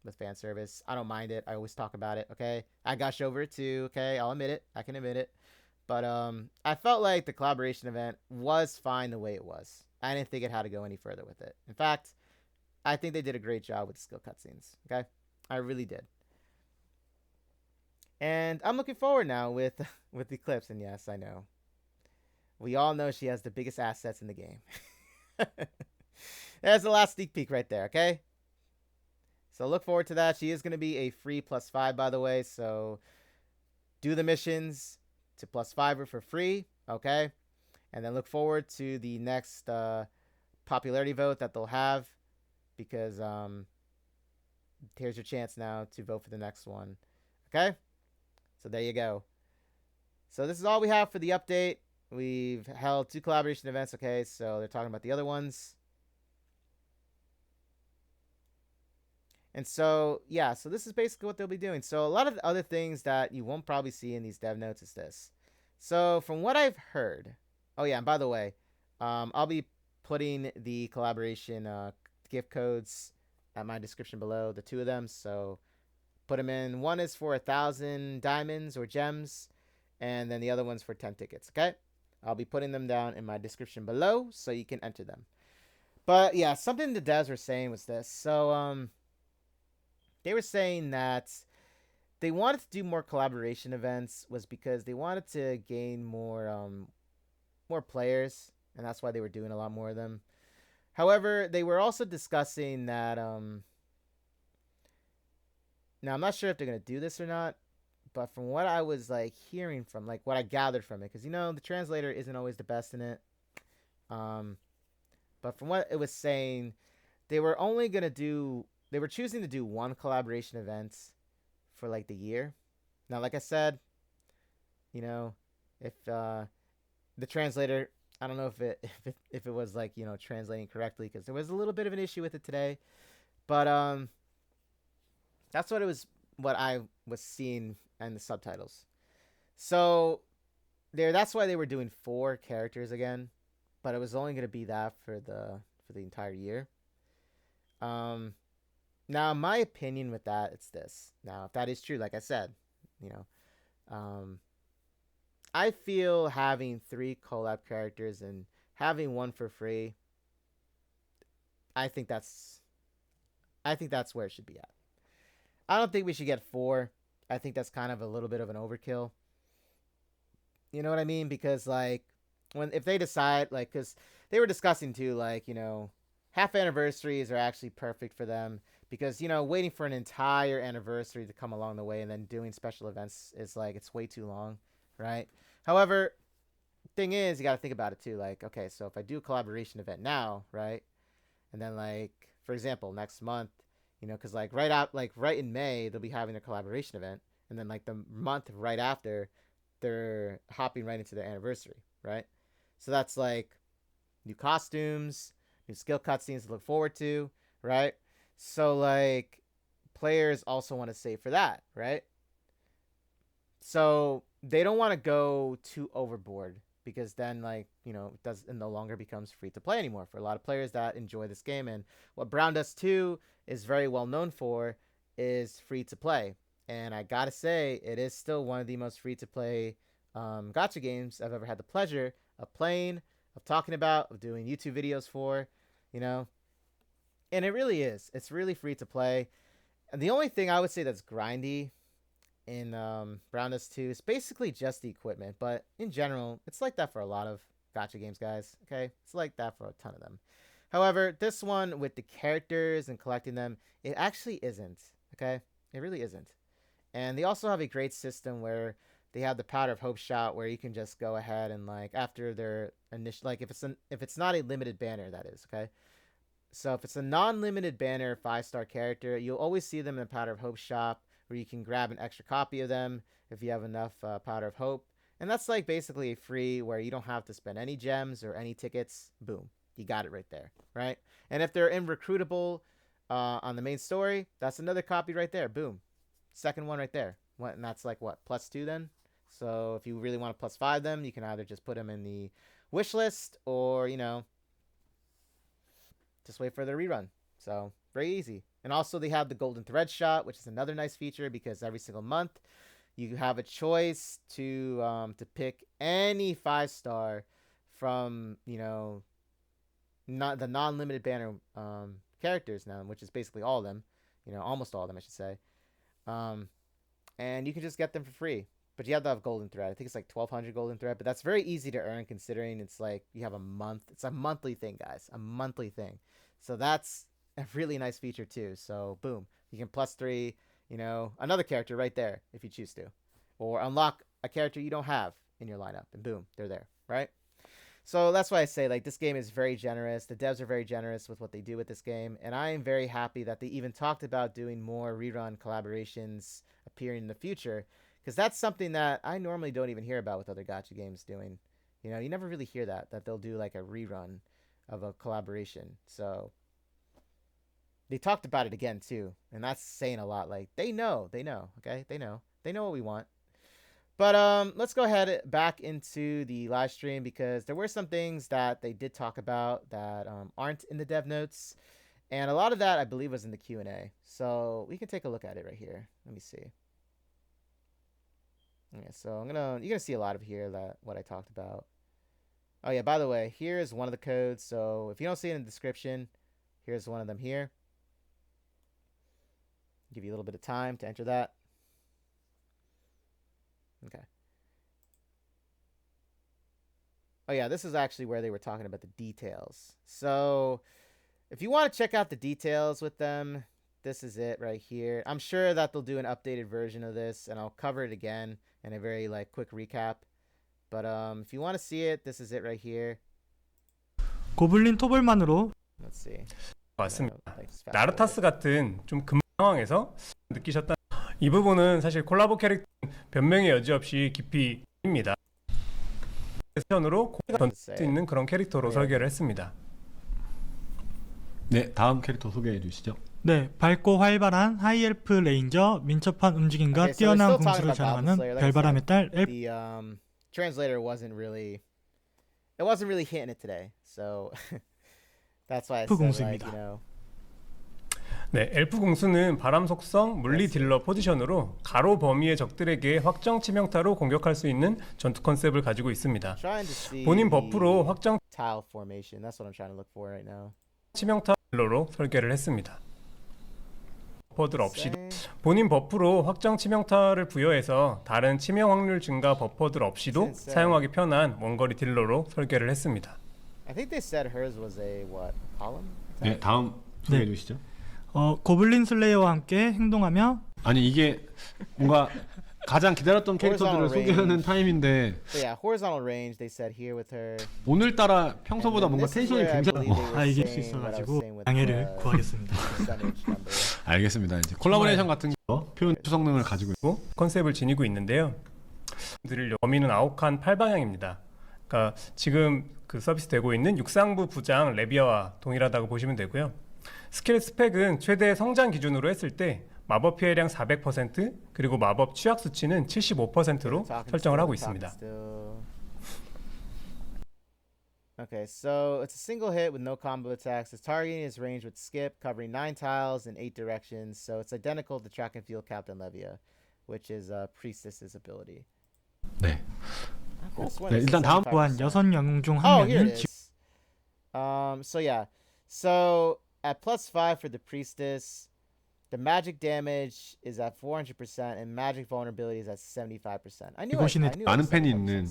with fan service. I don't mind it. I always talk about it, okay? I gush over it too, okay? I'll admit it. I can admit it. But I felt like the collaboration event was fine the way it was. I didn't think it had to go any further with it. In fact, I think they did a great job with the skill cutscenes, okay? I really did. And I'm looking forward now with with Eclipse. And yes, I know. We all know she has the biggest assets in the game. There's the last sneak peek right there, okay? So look forward to that. She is going to be a free +5, by the way. So do the missions to +5 her for free, okay? And then look forward to the next popularity vote that they'll have, because here's your chance now to vote for the next one, okay? So there you go. So this is all we have for the update. We've held 2 collaboration events, okay? So they're talking about the other ones. And so, yeah, so this is basically what they'll be doing. So a lot of the other things that you won't probably see in these dev notes is this. So from what I've heard, oh yeah, and by the way, I'll be putting the collaboration gift codes at my description below, the 2 of them. So put them in. One is for 1,000 diamonds or gems, and then the other one's for 10 tickets, okay? I'll be putting them down in my description below so you can enter them. But yeah, something the devs were saying was this. So they were saying that they wanted to do more collaboration events was because they wanted to gain more players, and that's why they were doing a lot more of them. However, they were also discussing that now I'm not sure if they're gonna do this or not, but from what I was like hearing from, like what I gathered from it, because you know the translator isn't always the best in it. But from what it was saying, they were choosing to do 1 collaboration event for like the year. Now, like I said, you know, if the translator, I don't know if it was like, you know, translating correctly, because there was a little bit of an issue with it today. But that's what I was seeing in the subtitles. So that's why they were doing 4 characters again, but it was only going to be that for the entire year. Now my opinion with that, it's this. Now, if that is true, like I said, you know, I feel having 3 collab characters and having 1 for free, I think that's where it should be at. I don't think we should get 4. I think that's kind of a little bit of an overkill. You know what I mean? Because like if they decide, like, because they were discussing too, like, you know, half anniversaries are actually perfect for them, because, you know, waiting for an entire anniversary to come along the way and then doing special events is like, it's way too long, right? However, thing is, you got to think about it too. Like, okay, so if I do a collaboration event now, right, and then like, for example, next month, you know, because like right in May they'll be having a collaboration event, and then like the month right after they're hopping right into their anniversary, right? So that's like new costumes, new skill cutscenes to look forward to, right? So like players also want to save for that, right? So they don't want to go too overboard, because then, like, you know, it no longer becomes free to play anymore for a lot of players that enjoy this game. And what Brown Dust 2 is very well known for is free to play. And I gotta say, it is still one of the most free to play gacha games I've ever had the pleasure of playing, of talking about, of doing YouTube videos for, you know. And it really is. It's really free to play. And the only thing I would say that's grindy in Brown Dust 2 is basically just the equipment. But in general, it's like that for a lot of gacha games, guys. Okay? It's like that for a ton of them. However, this one with the characters and collecting them, it actually isn't. Okay? It really isn't. And they also have a great system where they have the Powder of Hope shot, where you can just go ahead and, like, after their initial, like, if it's not a limited banner, that is, okay? So if it's a non-limited banner 5-star character, you'll always see them in the Powder of Hope shop, where you can grab an extra copy of them if you have enough Powder of Hope. And that's like basically free, where you don't have to spend any gems or any tickets. Boom, you got it right there, right? And if they're in recruitable on the main story, that's another copy right there. Boom, second one right there. What? And that's like what, +2 then? So if you really want to +5 them, you can either just put them in the wish list, or, you know, just wait for the rerun. So very easy. And also they have the golden thread shot, which is another nice feature, because every single month you have a choice to pick any 5-star from, you know, not the non-limited banner characters now, which is basically all of them, you know, almost all of them, I should say. and you can just get them for free. But you have to have golden thread. I think it's like 1,200 golden thread, but that's very easy to earn considering it's like you have a month. It's a monthly thing, guys. A monthly thing. So that's a really nice feature too. So boom, you can +3, you know, another character right there if you choose to, or unlock a character you don't have in your lineup, and boom, they're there, right? So that's why I say, like, this game is very generous. The devs are very generous with what they do with this game, and I am very happy that they even talked about doing more rerun collaborations appearing in the future, because that's something that I normally don't even hear about with other gacha games doing. You know, you never really hear that they'll do like a rerun of a collaboration. So they talked about it again too, and that's saying a lot. Like, they know, okay? They know what we want. But let's go ahead back into the live stream, because there were some things that they did talk about that aren't in the dev notes, and a lot of that I believe was in the Q&A. So we can take a look at it right here. Let me see. Okay, so you're gonna see a lot of here that what I talked about. Oh yeah, by the way, here's one of the codes. So if you don't see it in the description, here's one of them here. Give you a little bit of time to enter that. Okay. Oh yeah, this is actually where they were talking about the details. So if you want to check out the details with them, this is it right here. I'm sure that they'll do an updated version of this, and I'll cover it again in a very like quick recap. But if you want to see it, this is it right here. 고블린 토벌만으로 Let's see. 맞습니다. 나르타스 같은 좀 금 상황에서 느끼셨다. 이 부분은 사실 콜라보 캐릭터 변명의 여지 없이 깊이 입니다. 세션으로 던질 수 있는 그런 캐릭터로 설계를 했습니다. 네, 다음 캐릭터 소개해 주시죠. 네, 밝고 활발한 하이엘프 레인저, 민첩한 움직임과 뛰어난 궁수를 자랑하는 별바람의 딸 엘프. The translator wasn't really hitting it today. So that's why I said, like, you know. 네, 엘프 공수는 바람 속성 물리 딜러 포지션으로 가로 범위의 적들에게 확정 치명타로 공격할 수 있는 전투 컨셉을 가지고 있습니다. 본인 버프로 확정 tile formation. That's what I'm trying to look for right now. 치명타 딜러로 설계를 했습니다. 버퍼들 없이 본인 버프로 확정 치명타를 부여해서 다른 치명 확률 증가 버퍼들 없이도 사용하기 편한 원거리 딜러로 설계를 했습니다. I think they said hers was a what? Column? 네, 다음 소개해 주시죠. 고블린 슬레이어와 함께 행동하며 아니 이게 뭔가 가장 기다렸던 캐릭터들을 소개하는 타임인데 So yeah, horizontal range they said here with her. 오늘따라 평소보다 뭔가 텐션이 굉장히 이길 수 있어가지고 양해를 구하겠습니다. 알겠습니다. 이제 콜라보레이션 같은 거 표현 성능을 가지고 있고 컨셉을 지니고 있는데요. 드릴 범위는 아오칸 8방향입니다. 그러니까 지금 그 서비스 되고 있는 육상부 부장 레비아와 동일하다고 보시면 되고요. 스킬 스펙은 최대 성장 기준으로 했을 때 마법 피해량 400% 그리고 마법 취약 수치는 75%로 설정을 하고 있습니다. Okay, so it's a single hit with no combo attacks. It's targeting its range with skip, covering 9 tiles in 8 directions. So it's identical to track and field Captain Levia, which is Priestess's ability. 네. 네, 일단 다음 또한 6영웅 중 Oh, 한 here 명인 it is. So yeah. So at +5 for the Priestess, the magic damage is at 400% and magic vulnerability is at 75%. I knew it. 많은 팬이 있는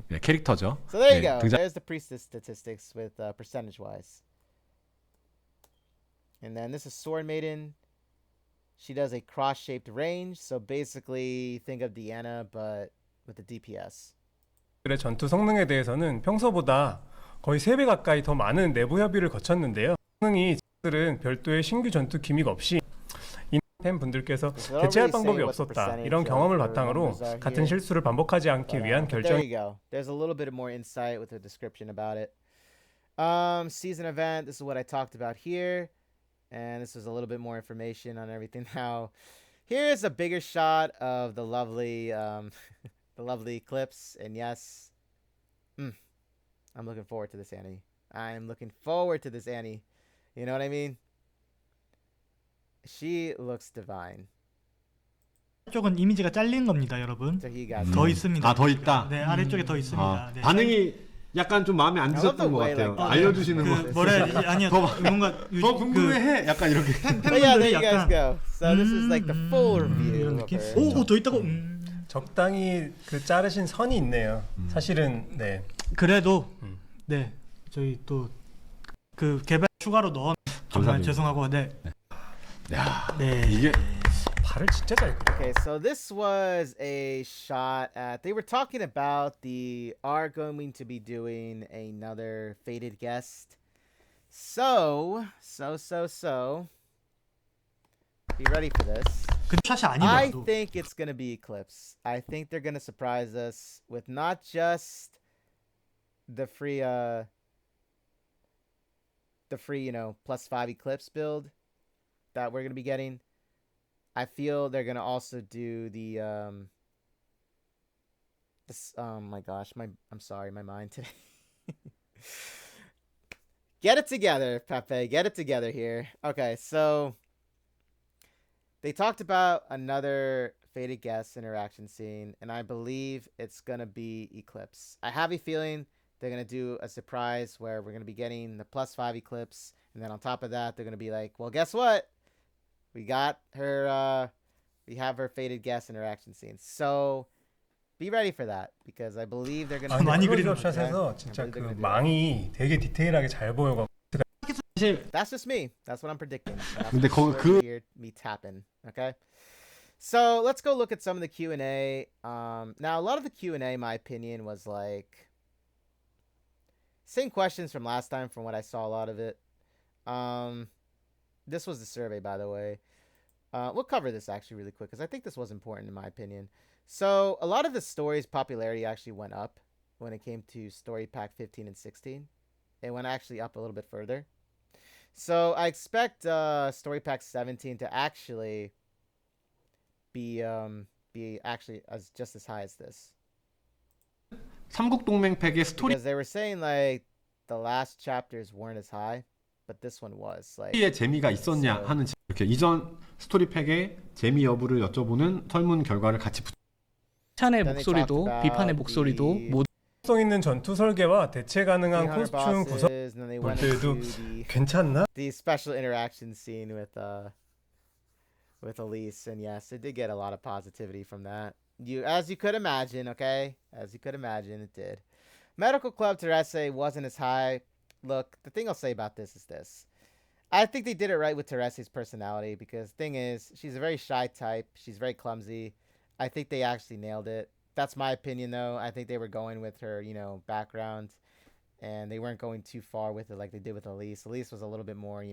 네, 캐릭터죠. So there you 네, go. There's the Priestess statistics with percentage-wise. And then this is Sword Maiden. She does a cross-shaped range. So basically, think of Deanna, but with the DPS. 전투 성능에 대해서는 평소보다 거의 3배 가까이 더 많은 내부 협의를 거쳤는데요. 성능이 들은 별도의 신규 전투 기믹 없이 팬 분들께서 대체할 방법이 없었다. 이런 경험을 바탕으로 같은 실수를 반복하지 않기 위한 결정. There you go. There's a little bit more insight with the description about it. Season event. This is what I talked about here, and this is a little bit more information on everything. Now, here's a bigger shot of the lovely, the lovely clips. And yes, I'm looking forward to this, Annie. I'm looking forward to this, Annie. You know what I mean? She looks divine. 쪽은 이미지가 잘린 겁니다, 여러분. 더 있습니다. 아, 더 있다. 네, 아래쪽에 더 있습니다. 네. 반응이 약간 좀 마음에 안 I love the 드셨던 것 way, 같아요. like, 알려주시는 거. 그 뭐라 해야 되지? 아니야. 뭔가 더 궁금해해. 약간 이렇게. But yeah, there 팬분들이 you guys 약간 go. So this is like the full review 이런 of 느낌? her. 오, 더 있다고? 적당히 그 자르신 선이 있네요. 사실은 네. 그래도 네 저희 또 그 개발 추가로 넣어 정말 감사합니다. 죄송하고 네. 야, 네. 이게 발을 진짜 잘 그려. Okay, so this was a shot at. They were talking about the are going to be doing another Fated Guest. So. Be ready for this. 근데 샷이 I 아니더라도 think it's gonna be Eclipse. I think they're gonna surprise us with not just the free, +5 Eclipse build that we're gonna be getting. I feel they're gonna also do the oh my gosh, I'm sorry, my mind today. Get it together, Pepe. Get it together here. Okay, so they talked about another Fated Guest interaction scene, and I believe it's gonna be Eclipse. I have a feeling they're gonna do a surprise where we're gonna be getting the +5 Eclipse, and then on top of that, they're gonna be like, well, guess what? We got her, we have her Fated Guest interaction scene. So be ready for that, because I believe they're gonna. 많이 그리는 클로즈업샷에서 진짜 그 망이 되게 디테일하게 잘 보여가. 사실 That's just me. That's what I'm predicting. That's 근데 what 그- we're me tapping. Okay. So let's go look at some of the Q&A. Now a lot of the Q&A, in my opinion, was like same questions from last time. From what I saw, a lot of it. This was the survey, by the way. We'll cover this actually really quick because I think this was important in my opinion. So a lot of the stories' popularity actually went up when it came to story pack 15 and 16. It went actually up a little bit further. So I expect story pack 17 to actually be actually just as high as this. 삼국 동맹 팩의 스토리의 Because they were saying like the last chapters weren't as high, but this one was like. 재미가 있었냐 하는 이렇게 이전 스토리 팩의 재미 여부를 여쭤보는 설문 결과를 같이 칭찬의 Then they 목소리도 talked about 비판의 목소리도 the 모두 성 있는 전투 설계와 대체 가능한 300 코스튬 구성 bosses, and then they went 볼때도 into 괜찮나? the special interaction scene with Elise, and yes, it did get a lot of positivity from that. As you could imagine, okay? As you could imagine, it did. Medical Club Terese wasn't as high. Look, the thing I'll say about this is this. I think they did it right with Terese's personality, because the thing is, she's a very shy type. She's very clumsy. I think they actually nailed it. That's my opinion, though. I think they were going with her, background, and they weren't going too far with it like they did with Elise. Elise was a little bit more,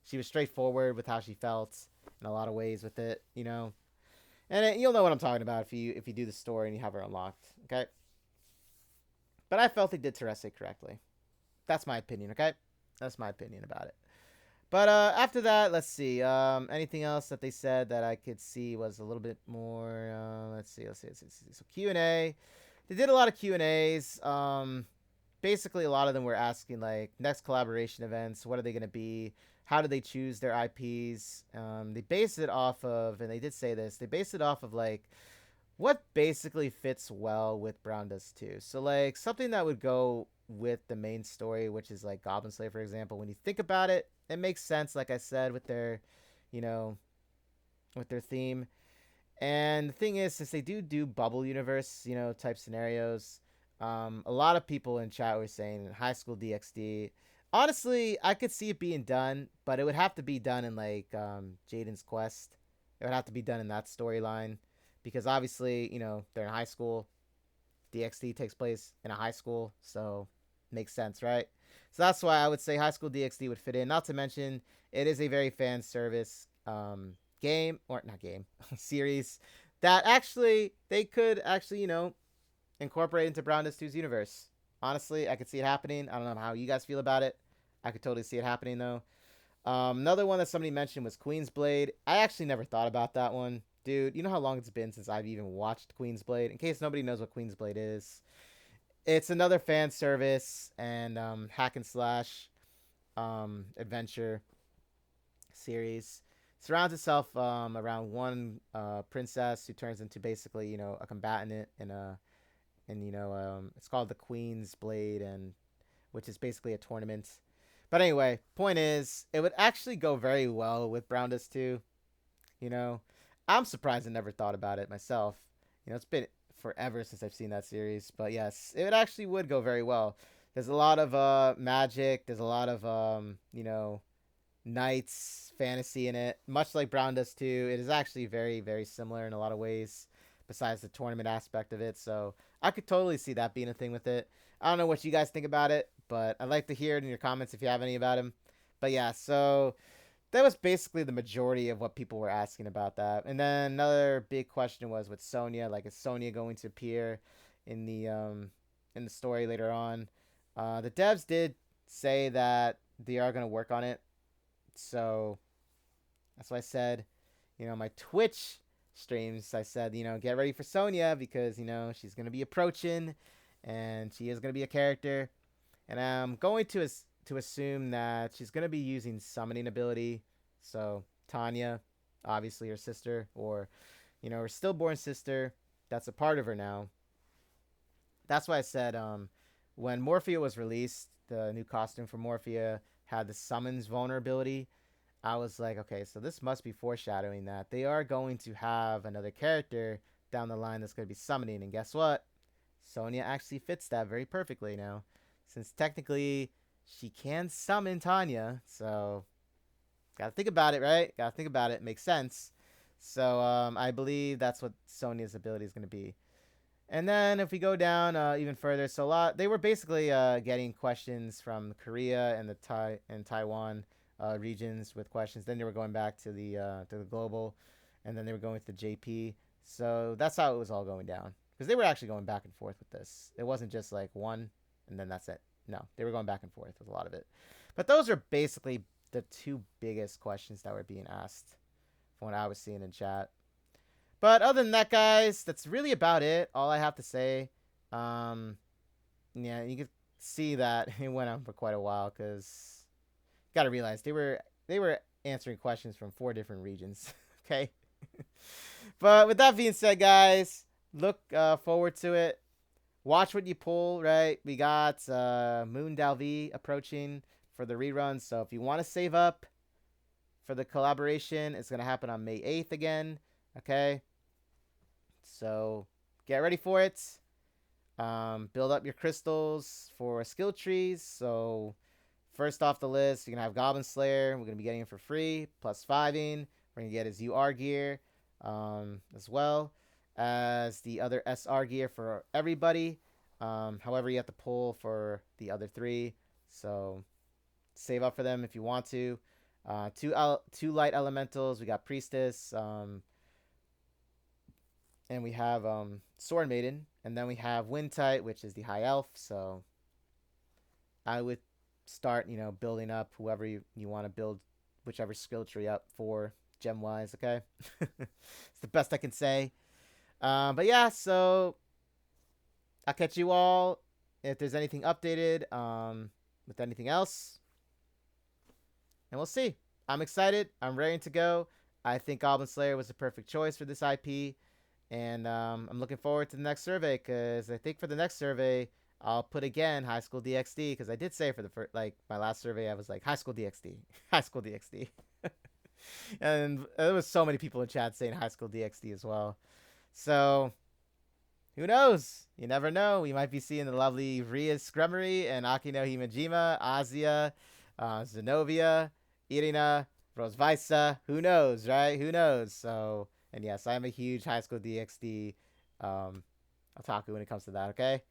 she was straightforward with how she felt in a lot of ways with it, And you'll know what I'm talking about if you do the story and you have her unlocked, okay? But I felt they did Terese correctly. That's my opinion, okay? That's my opinion about it. But after that, let's see. Anything else that they said that I could see was a little bit more. Let's see. So Q&A. They did a lot of Q&As. Basically, a lot of them were asking like next collaboration events. What are they going to be? How do they choose their IPs? They based it off of, and they did say this. They based it off of like what basically fits well with Brown Does Too. So like something that would go with the main story, which is like Goblin Slayer, for example. When you think about it, it makes sense, like I said, with their, with their theme. And the thing is, since they do bubble universe, type scenarios, a lot of people in chat were saying High School DxD. Honestly, I could see it being done, but it would have to be done in like Jaden's Quest. It would have to be done in that storyline, because obviously, they're in high school. DxD takes place in a high school, so makes sense, right? So that's why I would say High School DxD would fit in. Not to mention, it is a very fan service series that actually they could actually, incorporate into Brown Does 2's universe. Honestly, I could see it happening. I don't know how you guys feel about it. I could totally see it happening though. Another one that somebody mentioned was Queen's Blade. I actually never thought about that one. Dude, you know how long it's been since I've even watched Queen's Blade? In case nobody knows what Queen's Blade is, it's another fan service and hack and slash adventure series. Surrounds itself around one princess who turns into basically, a combatant in a and it's called the Queen's Blade, and which is basically a tournament. But anyway, point is, it would actually go very well with Brown Dust 2. I'm surprised I never thought about it myself. It's been forever since I've seen that series, but yes, it actually would go very well. There's a lot of magic. There's a lot of knights fantasy in it, much like Brown Dust 2. It is actually very, very similar in a lot of ways, besides the tournament aspect of it. So I could totally see that being a thing with it. I don't know what you guys think about it, but I'd like to hear it in your comments if you have any about him. But yeah, so that was basically the majority of what people were asking about that. And then another big question was with Sonya, like, is Sonya going to appear in the story later on? The devs did say that they are going to work on it. So that's why I said, my Twitch streams, I said, get ready for Sonya, because, she's going to be approaching, and she is going to be a character. And I'm going to assume that she's going to be using summoning ability. So Tanya, obviously her sister, or her stillborn sister, that's a part of her now. That's why I said when Morphia was released, the new costume for Morphia had the summons vulnerability. I was like, okay, so this must be foreshadowing that they are going to have another character down the line that's going to be summoning. And guess what? Sonya actually fits that very perfectly now, since technically she can summon Tanya. So gotta think about it, right? Gotta think about it. Makes sense. So I believe that's what Sonya's ability is going to be. And then if we go down even further, so they were basically getting questions from Korea and the Taiwan regions with questions. Then they were going back to the global, and then they were going to the JP. So that's how it was all going down, because they were actually going back and forth with this. It wasn't just like one and then that's it. No, they were going back and forth with a lot of it. But those are basically the two biggest questions that were being asked from what I was seeing in chat. But other than that, guys, that's really about it. All I have to say. Yeah, you can see that it went on for quite a while, because you gotta realize they were answering questions from 4 different regions. Okay. But with that being said, guys, look forward to it. Watch what you pull, right? We got Moon Dalvi approaching for the rerun. So if you want to save up for the collaboration, it's going to happen on May 8th again. Okay? So get ready for it. Build up your crystals for skill trees. So first off the list, you're going to have Goblin Slayer. We're going to be getting it for free. Plus 5-ing. We're going to get his UR gear as well as the other SR gear for everybody. However, you have to pull for the other 3. So save up for them if you want to. 2 light elementals. We got Priestess. And we have Sword Maiden. And then we have Windtite, which is the High Elf. So I would start, building up whoever you want to build, whichever skill tree up for gem-wise, okay? It's the best I can say. But yeah, so I'll catch you all if there's anything updated with anything else. And we'll see. I'm excited. I'm ready to go. I think Goblin Slayer was the perfect choice for this IP. And I'm looking forward to the next survey, because I think for the next survey, I'll put again High School DxD, because I did say for the first, my last survey, I was like, High School DxD. High School DxD. And there was so many people in chat saying High School DxD as well. So who knows? You never know. We might be seeing the lovely Ria Scrummery and Akino Himejima, Azia, Zenobia, Irina, Rosvaisa. Who knows, right? Who knows? So, and yes, I'm a huge High School DxD otaku when it comes to that, okay?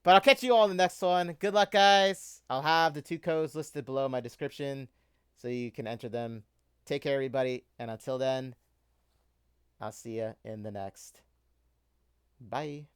But I'll catch you all in the next one. Good luck, guys. I'll have the 2 codes listed below my description so you can enter them. Take care, everybody. And until then, I'll see you in the next. Bye.